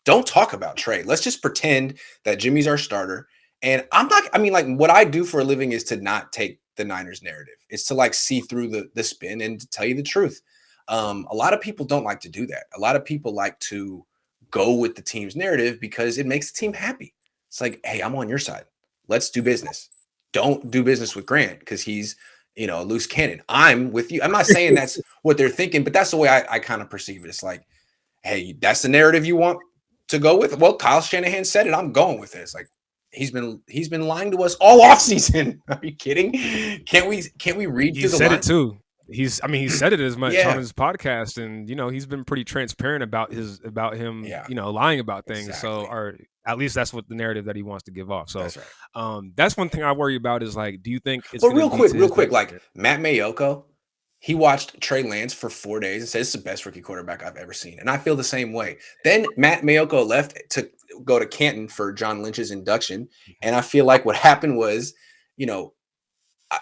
don't talk about Trey. Let's just pretend that Jimmy's our starter. And what I do for a living is to not take the Niners narrative. It's to like see through the spin and to tell you the truth. A lot of people don't like to do that. A lot of people like to go with the team's narrative because it makes the team happy. It's like, hey, I'm on your side. Let's do business. Don't do business with Grant because he's, a loose cannon. I'm with you. I'm not saying that's what they're thinking, but that's the way I kind of perceive it. It's like, hey, that's the narrative you want to go with. Well, Kyle Shanahan said it. I'm going with it. It's like he's been lying to us all offseason. Are you kidding? Can't we read through the lines? He said it too. he said it as much on Yeah. his podcast, and he's been pretty transparent about him, Yeah. lying about things. Exactly. So, or at least that's what the narrative that he wants to give off. So, That's right. That's one thing I worry about is like, do you think it's But going to be to real his quick, like detriment? Matt Mayoko, he watched Trey Lance for 4 days and said it's the best rookie quarterback I've ever seen. And I feel the same way. Then Matt Mayoko left to go to Canton for John Lynch's induction. And I feel like what happened was,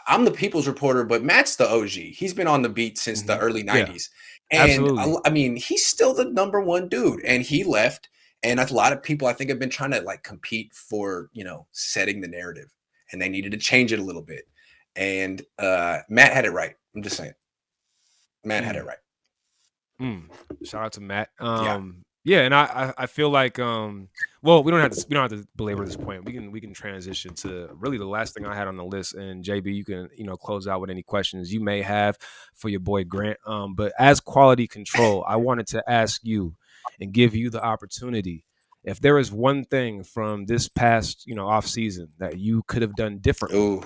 I'm the people's reporter, but Matt's the OG. He's been on the beat since the early Yeah, 90s. And absolutely. I mean, he's still the number one dude. And he left. And a lot of people, I think, have been trying to like compete for, setting the narrative. And they needed to change it a little bit. And Matt had it right. I'm just saying. Matt had it right. Shout out to Matt. Yeah. Yeah, and I feel like well, we don't have to belabor this point. We can transition to really the last thing I had on the list, and JB, you can close out with any questions you may have for your boy Grant. But as quality control, I wanted to ask you and give you the opportunity, if there is one thing from this past off season that you could have done differently. Ooh.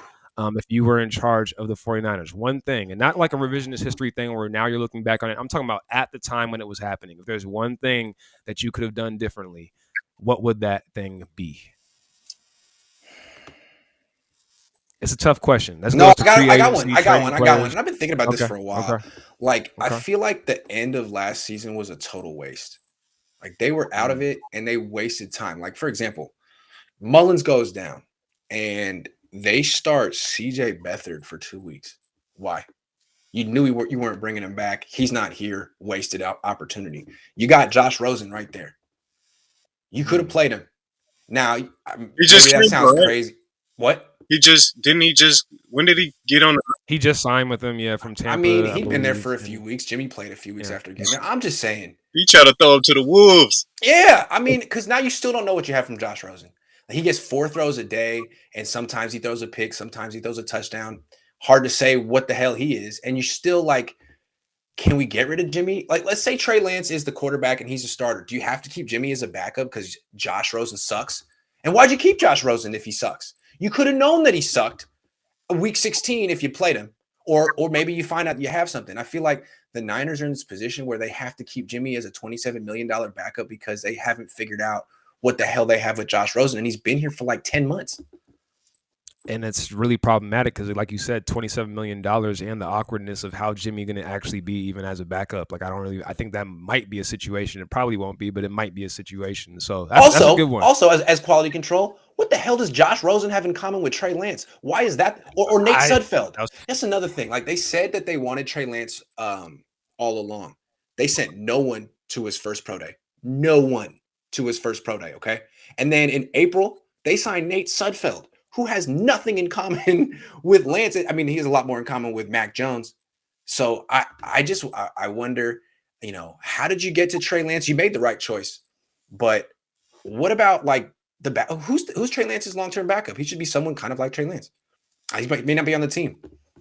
If you were in charge of the 49ers, one thing, and not like a revisionist history thing where now you're looking back on it. I'm talking about at the time when it was happening. If there's one thing that you could have done differently, what would that thing be? It's a tough question. That No, goes to free I got one. agency, I got training one. I got one. players. And I've been thinking about this Okay. for a while. Okay. Like, I Okay. feel like the end of last season was a total waste. Like, they were out of it and they wasted time. Like, for example, Mullins goes down and they start CJ Beathard for 2 weeks. Why? You knew you weren't bringing him back. He's not here. Wasted opportunity. You got Josh Rosen right there. You could have played him. Now, He just maybe that sounds crazy. What? When did he get on? He just signed with them, from Tampa. I mean, he'd been there for a few weeks. Jimmy played a few weeks after getting there. I'm just saying. He tried to throw him to the wolves. Yeah, I mean, because now you still don't know what you have from Josh Rosen. Like, he gets 4 throws a day, and sometimes he throws a pick, sometimes he throws a touchdown. Hard to say what the hell he is. And you're still like, can we get rid of Jimmy? Like, let's say Trey Lance is the quarterback and he's a starter. Do you have to keep Jimmy as a backup because Josh Rosen sucks? And why'd you keep Josh Rosen if he sucks? You could have known that he sucked week 16 if you played him. Or maybe you find out you have something. I feel like the Niners are in this position where they have to keep Jimmy as a $27 million backup because they haven't figured out what the hell they have with Josh Rosen. And he's been here for like 10 months. And it's really problematic because, like you said, $27 million and the awkwardness of how Jimmy going to actually be even as a backup. Like, I think that might be a situation. It probably won't be, but it might be a situation. So that's a good one. Also, as quality control, what the hell does Josh Rosen have in common with Trey Lance? Why is that? Or Nate Sudfeld? That's another thing. Like, they said that they wanted Trey Lance all along. They sent no one to his first pro day. No one to his first pro day, okay? And then in April, they signed Nate Sudfeld, who has nothing in common with Lance. I mean, he has a lot more in common with Mac Jones. So I wonder, how did you get to Trey Lance? You made the right choice, but what about like who's Trey Lance's long-term backup? He should be someone kind of like Trey Lance. He may not be on the team.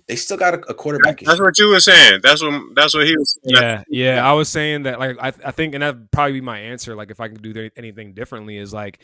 They still got a quarterback. That's what you were saying. That's what he was saying. Yeah. I was saying that, like, I think, and that'd probably be my answer. Like, if I could do anything differently, is like,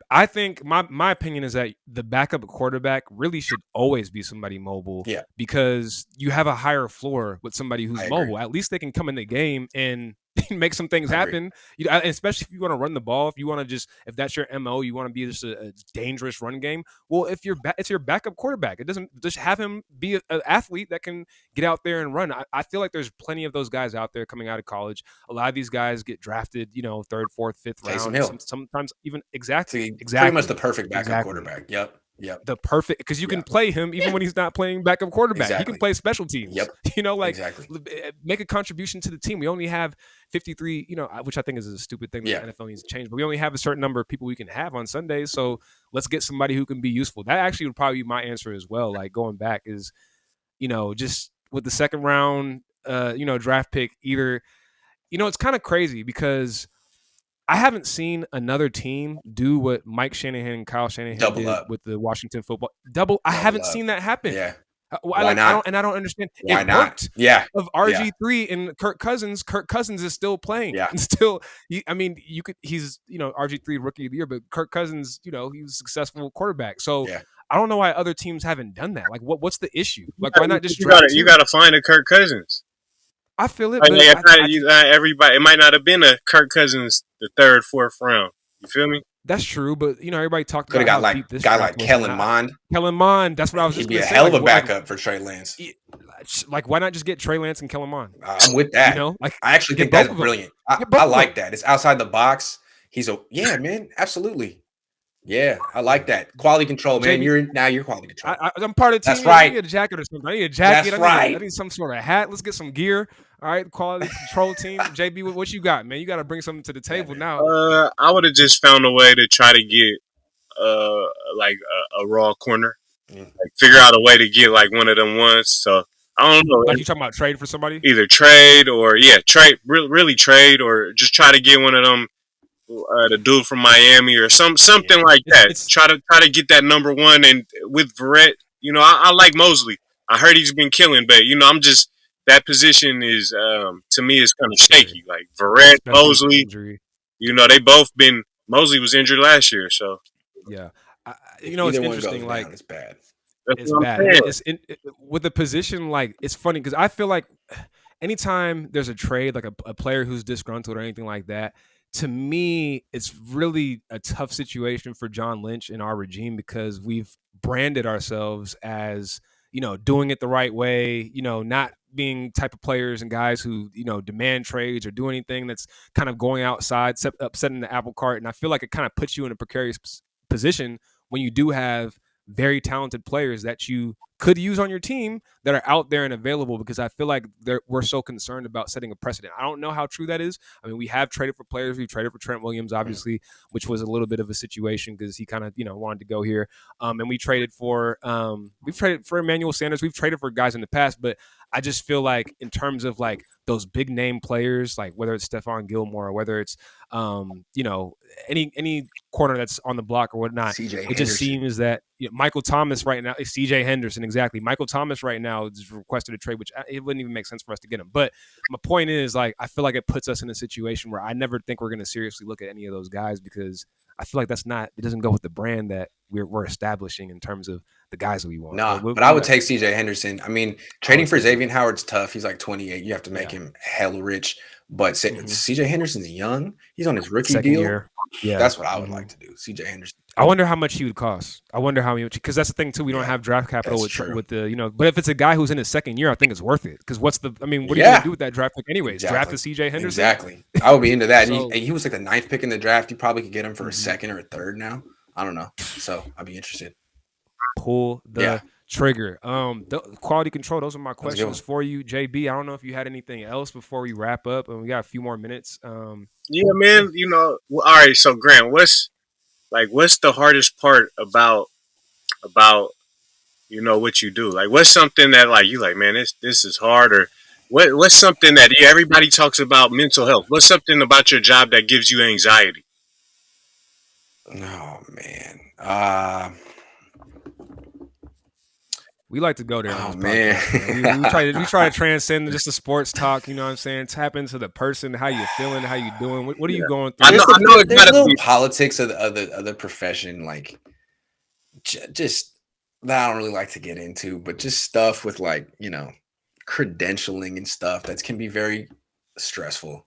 I think my opinion is that the backup quarterback really should always be somebody mobile. Yeah. Because you have a higher floor with somebody who's mobile. At least they can come in the game and make some things happen. Especially if you want to run the ball, if that's your MO, you want to be just a dangerous run game. Well, if it's your backup quarterback, it doesn't just have him be an athlete that can get out there and run. I feel like there's plenty of those guys out there coming out of college. A lot of these guys get drafted, 3rd, 4th, 5th round. Sometimes even exactly. Pretty much the perfect backup quarterback. Yep. The perfect, because you can play him even when he's not playing backup quarterback. Exactly. He can play special teams. Yep. Make a contribution to the team. We only have 53, which I think is a stupid thing that the NFL needs to change. But we only have a certain number of people we can have on Sundays. So let's get somebody who can be useful. That actually would probably be my answer as well. Like, going back is, just with the second round, draft pick, either, it's kind of crazy because I haven't seen another team do what Mike Shanahan and Kyle Shanahan did with the Washington football. I haven't seen that happen. Yeah. Why not? I don't understand. Why not? Yeah. Of RG3 and Kirk Cousins. Kirk Cousins is still playing. Yeah. And still, he's RG3 rookie of the year, but Kirk Cousins, he was a successful quarterback. So I don't know why other teams haven't done that. Like, what's the issue? Like, why not just You draft gotta you two? gotta find a Kirk Cousins. I feel it, Like, but everybody. It might not have been a Kirk Cousins the third, fourth round. You feel me? that's true. But everybody talked Could have about got how like deep this guy draft like was, and Kellen Mond. Kellen Mond. That's what I was He'd just be gonna a say. hell Like, of a backup for Trey Lance. like, why not just get Trey Lance and Kellen Mond? I'm with that. Like, I actually get think both that's of them. brilliant. Get both I of them. like that. It's outside the box. Yeah, man, absolutely. Yeah, I like that. Quality control, man. JB, You're quality control. I'm part of the team. That's Yeah, let me right. get a jacket or something. I need a jacket. That's right. I need some sort of hat. Let's get some gear. All right, quality control team. JB, what you got, man? You got to bring something to the table now. I would have just found a way to try to get like a raw corner. Like, figure out a way to get like one of them ones. So I don't know. Like, you talking about trade for somebody? Either trade or trade. Really trade, or just try to get one of them. The dude from Miami or something like that. Try to get that number one, and with Verrett, I like Mosley. I heard he's been killing, but I'm just, that position is to me is kind of shaky. Like Verrett, Mosley, they both been. Mosley was injured last year, so yeah. It's interesting. Like, it's bad. It's bad. With a position, like, it's funny because I feel like anytime there's a trade, like a player who's disgruntled or anything like that, to me, it's really a tough situation for John Lynch and our regime because we've branded ourselves as, doing it the right way, not being type of players and guys who, demand trades or do anything that's kind of going outside, upsetting the apple cart. And I feel like it kind of puts you in a precarious position when you do have very talented players that you could use on your team that are out there and available, because I feel like we're so concerned about setting a precedent. I don't know how true that is. I mean, we have traded for players. We've traded for Trent Williams, obviously, which was a little bit of a situation because he kind of, wanted to go here. And we've traded for Emmanuel Sanders. We've traded for guys in the past, but I just feel like in terms of like those big name players, like whether it's Stephon Gilmore or whether it's, any corner that's on the block or whatnot, it just seems that Michael Thomas right now, CJ Henderson, exactly. Michael Thomas right now is requested a trade, which it wouldn't even make sense for us to get him. But my point is, like, I feel like it puts us in a situation where I never think we're going to seriously look at any of those guys because I feel like it doesn't go with the brand that we're establishing in terms of the guys that we want. But I would take CJ Henderson. I mean, trading for Xavier Howard's tough. He's like 28. You have to make him hell rich. But CJ Henderson's young. He's on his rookie second deal. Year. Yeah, that's what I would like to do. CJ Henderson. I wonder how much he would cost. I wonder how much, because that's the thing too. We don't have draft capital with the But if it's a guy who's in his second year, I think it's worth it. Because what are you going to do with that draft pick anyways? Draft the CJ Henderson. Exactly. I would be into that. And he was like the 9th pick in the draft. You probably could get him for a second or a third now. I don't know. So I'd be interested. Pull the trigger. The quality control. Those are my questions for you, JB. I don't know if you had anything else before we wrap up, and we got a few more minutes. Yeah, man. All right. So Grant, what's the hardest part about what you do? Like, what's something that like you like, man, this is hard, or what's something that everybody talks about mental health? What's something about your job that gives you anxiety? Oh man. We like to go there. Oh man, we try to transcend just the sports talk. You know what I'm saying? Tap into the person, how you feeling, how you doing. What are you going through? I know there's little politics of the profession, like just that I don't really like to get into, but just stuff with like credentialing and stuff that can be very stressful.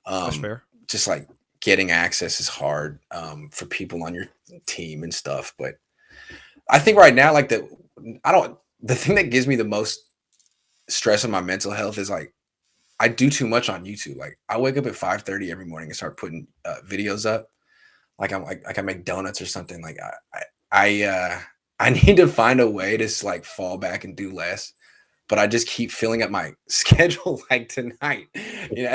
That's fair. Just like getting access is hard for people on your team and stuff, but I think right now, like the thing that gives me the most stress on my mental health is like I do too much on YouTube. Like I wake up at 5:30 every morning and start putting videos up. Like I make donuts or something. Like I need to find a way to like fall back and do less. But I just keep filling up my schedule like tonight.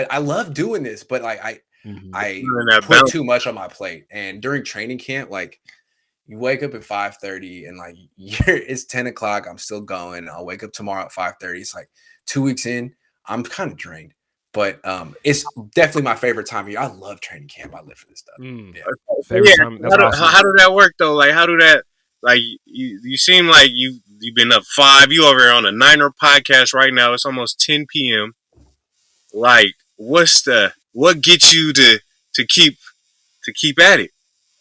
I love doing this, but like I put too much on my plate. And during training camp, like you wake up at 5:30 and like it's 10 o'clock. I'm still going. I'll wake up tomorrow at 5:30. It's like 2 weeks in, I'm kind of drained. But it's definitely my favorite time of year. I love training camp. I live for this stuff. Favorite time. That's awesome. How did that work though? Like how do that? Like you seem like you've been up 5. You over here on a Niner podcast right now. It's almost 10 p.m. Like what gets you to keep at it?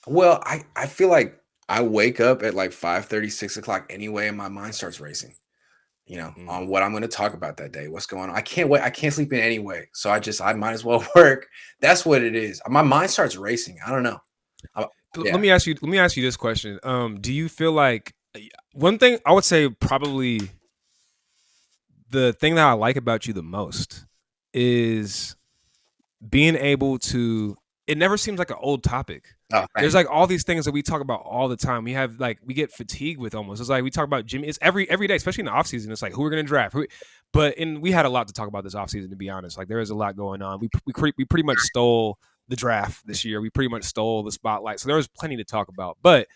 Well, I feel like I wake up at like 5:30, 6 o'clock anyway, and my mind starts racing. Mm. On what I'm going to talk about that day, what's going on. I can't wait. I can't sleep in anyway. So I might as well work. That's what it is. My mind starts racing. I don't know. Let Yeah. me ask you this question. Do you feel like one thing I would say probably the thing that I like about you the most is being able to, it never seems like an old topic. Oh, There's thanks. like all these things that we talk about all the time. We get fatigued with almost. It's like we talk about Jimmy. It's every day, especially in the offseason. It's like who we're gonna draft. We had a lot to talk about this offseason, to be honest. Like there is a lot going on. We pretty much stole the draft this year. We pretty much stole the spotlight. So there was plenty to talk about. But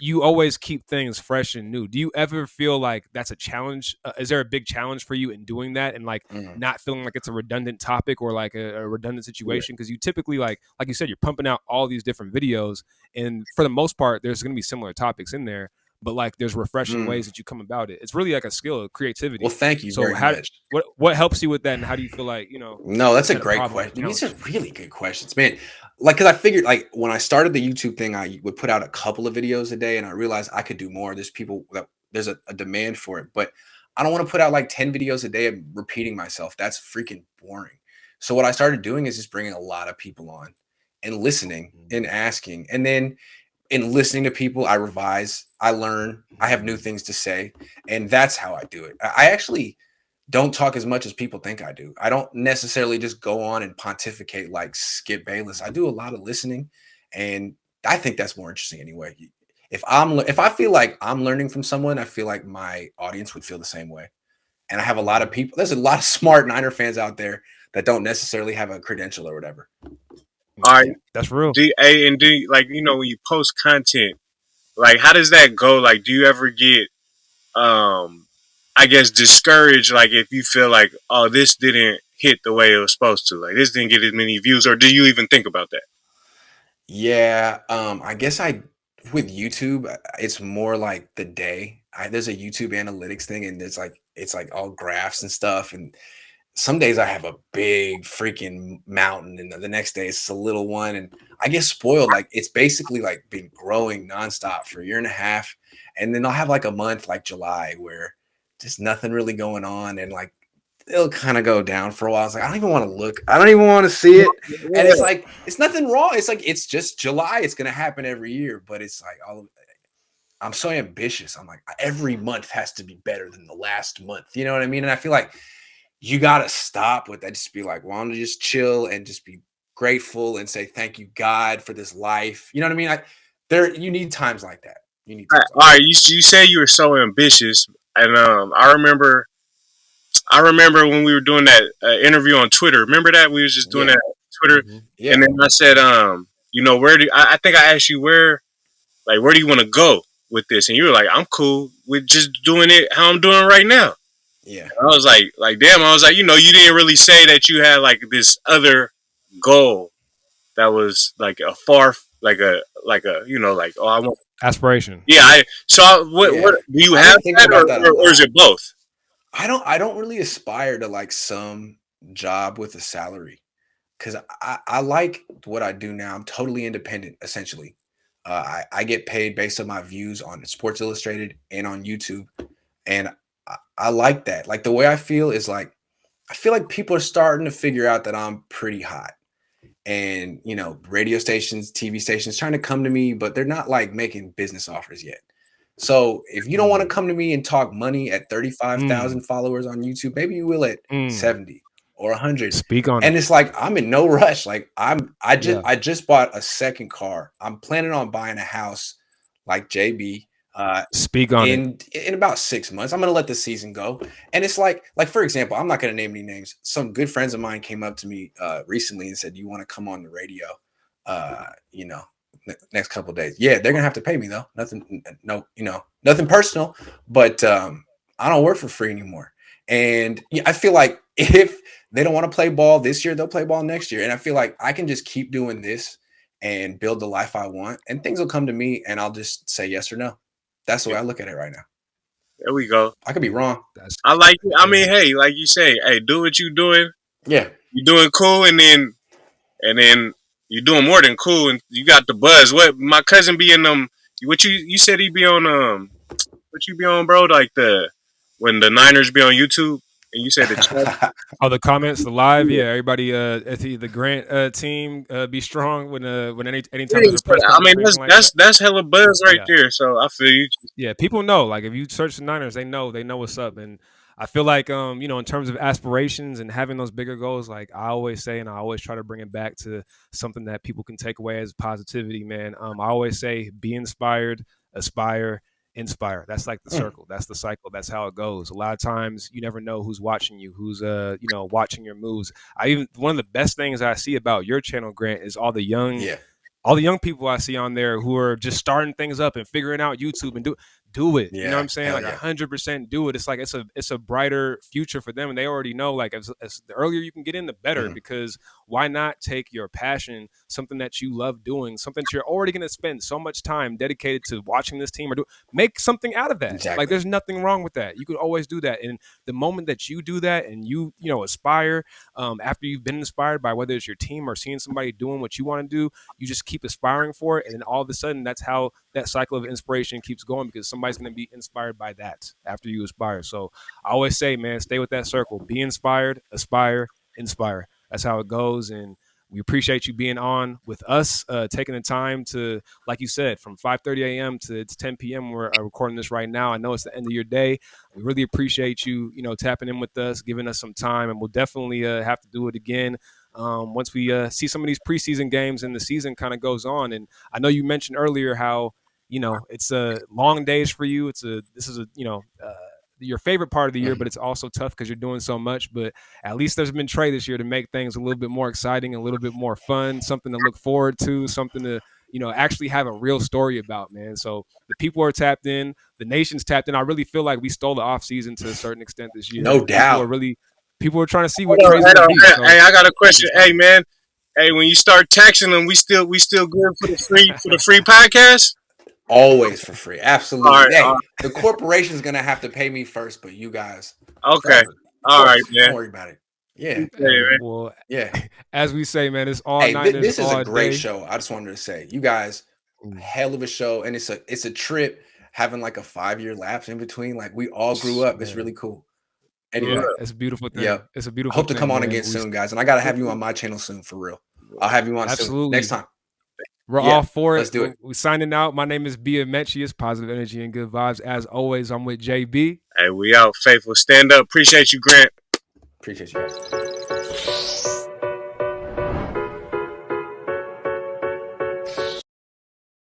you always keep things fresh and new. Do you ever feel like that's a challenge? Is there a big challenge for you in doing that and like Mhm. not feeling like it's a redundant topic or like a redundant Yeah. situation? Because you typically like you said, you're pumping out all these different videos, and for the most part, there's going to be similar topics in there, but like there's refreshing Mm. ways that you come about it. It's really like a skill of Well, creativity. thank you So very how much. what helps you with that, and how do you feel like No, that's a that a great problem or question. These are challenge? really good questions, man. Like, because I figured, like, when I started the YouTube thing, I would put out a couple of videos a day, and I realized I could do more. There's a demand for it, but I don't want to put out like 10 videos a day and repeating myself. That's freaking boring. So what I started doing is just bringing a lot of people on and listening and asking, and then in listening to people, I revise, I learn, I have new things to say, and that's how I do it. I actually don't talk as much as people think I do. I don't necessarily just go on and pontificate like Skip Bayless. I do a lot of listening, and I think that's more interesting anyway. If I feel like I'm learning from someone, I feel like my audience would feel the same way. And I have a lot of people. There's a lot of smart Niner fans out there that don't necessarily have a credential or whatever. All right, Yeah. That's real. like when you post content, like how does that go? Like, do you ever get um I guess discouraged, like if you feel like, oh, this didn't hit the way it was supposed to, like this didn't get as many views, or do you even think about that? Yeah, I guess I with YouTube, it's more like the day. There's a YouTube analytics thing, and it's like all graphs and stuff. And some days I have a big freaking mountain, and the next day it's a little one, and I get spoiled. Like it's basically like been growing nonstop for a year and a half, and then I'll have like a month like July where just nothing really going on, and like it'll kind of go down for a while. It's like I don't even want to look. I don't even want to see it. And it's like it's nothing wrong. It's like it's just July. It's gonna happen every year, but it's like I'm so ambitious. I'm like every month has to be better than the last month. You know what I mean? And I feel like you gotta stop with that. Just be like, why don't you just chill and just be grateful and say thank you God for this life. You know what I mean? You need times like that. You need times All like right, you say you were so ambitious, and I remember when we were doing that interview on Twitter. Remember that we was just that. doing Yeah, that on Twitter, and yeah, then I said, where do I think I asked you where do you want to go with this, and you were like, I'm cool with just doing it how I'm doing right now. yeah. And I was like, damn. I was like, you didn't really say that you had like this other goal that was like a far, like a, like, oh, I want. Aspiration. Yeah, what Yeah. do you I've have been thinking that, about that a or is lot. it both? I don't really aspire to like some job with a salary because I like what I do now. I'm totally independent, essentially. I get paid based on my views on Sports Illustrated and on YouTube, and I like that. Like the way I feel is like I feel like people are starting to figure out that I'm pretty hot, and radio stations, TV stations trying to come to me, but they're not like making business offers yet. So if you don't want to Mm. come to me and talk money at Mm. 35,000 followers on YouTube, maybe you will at Mm. 70 or 100. Speak on And it. it's like I'm in no rush. Like Yeah. I just bought a second car. I'm planning on buying a house like JB Speak on it. in about 6 months. I'm gonna let the season go. And it's like for example, I'm not gonna name any names. Some good friends of mine came up to me recently and said, "You want to come on the radio?" Uh, you know, next couple days. Yeah, they're gonna have to pay me though. Nothing, no, nothing personal. But I don't work for free anymore. And yeah, I feel like if they don't want to play ball this year, they'll play ball next year. And I feel like I can just keep doing this and build the life I want, and things will come to me, and I'll just say yes or no. That's the way I look at it right now. There we go. I could be wrong. That's I like it. I yeah. mean, hey, like you say, hey, do what you doing. Yeah. You doing cool, and then you doing more than cool, and you got the buzz. What my cousin be in them What you said he be on what you be on, bro? Like when the Niners be on YouTube and you said the chat. Oh, the comments, the live, Yeah. yeah. Everybody, the Grant team be strong when anytime Yeah, there's a so, press I mean conference or anything like that. that's hella buzz right Yeah, there. So I feel you. yeah. People know, like if you search the Niners, they know what's up. And I feel like, in terms of aspirations and having those bigger goals, like I always say, and I always try to bring it back to something that people can take away as positivity, man. I always say, be inspired, aspire, inspire. That's like the circle. That's the cycle. That's how it goes. A lot of times you never know who's watching you, who's watching your moves. One of the best things I see about your channel, Grant, is Yeah. all the young people I see on there who are just starting things up and figuring out YouTube and do it. You know what Yeah. I'm saying? Hell Like yeah. 100% do it. It's like it's a brighter future for them, and they already know. Like as the earlier you can get in, the better. Mhm. Because why not take your passion, something that you love doing, something that you're already going to spend so much time dedicated to watching this team, or make something out of that. Like Exactly. there's nothing wrong with that. You could always do that, and the moment that you do that and you aspire, after you've been inspired by whether it's your team or seeing somebody doing what you want to do, you just keep aspiring for it, and then all of a sudden that's how that cycle of inspiration keeps going, because somebody's going to be inspired by that after you aspire. So I always say, man, stay with that circle. Be inspired, aspire, inspire. That's how it goes. And we appreciate you being on with us, taking the time to, like you said, from 5:30 a.m. to it's 10 p.m. We're recording this right now. I know it's the end of your day. We really appreciate you, tapping in with us, giving us some time, and we'll definitely have to do it again once we see some of these preseason games and the season kind of goes on. And I know you mentioned earlier how it's long days for you. This is your favorite part of the year, Mhm. but it's also tough because you're doing so much. But at least there's been Trey this year to make things a little bit more exciting, a little bit more fun, something to look forward to, something to actually have a real story about, man. So the people are tapped in, the nation's tapped in. I really feel like we stole the off season to a certain extent this year, No and doubt. people are trying to see what Hold on, Trey's going to be. So hey, I got a it's question. Hey exciting. man, hey, when you start taxing them, we still good for the free podcast? Always for free. All Absolutely. right, Hey, the corporation's gonna have to pay me first, but you guys okay, forever. Of all right, course. Don't man. worry about it. Yeah. Appreciate Hey, it, well, Yeah. as we say, man, it's all Hey, Niners this is a all great day. show. I just wanted to say, you guys, Mm. hell of a show, and it's a trip having like a 5-year lapse in between. Like we all grew up. It's Man, really cool. for Anyway, real. it's a beautiful thing. yep. It's a I beautiful hope to come thing, on man. again soon, guys. And I gotta have you on my channel soon for real. I'll have you on soon. Next Absolutely. time. We're all Yeah, for let's it. do it. We're signing out. My name is Bia Mechius, positive energy and good vibes. As always, I'm with JB. Hey, we out, faithful. Stand up. Appreciate you, Grant. Appreciate you guys.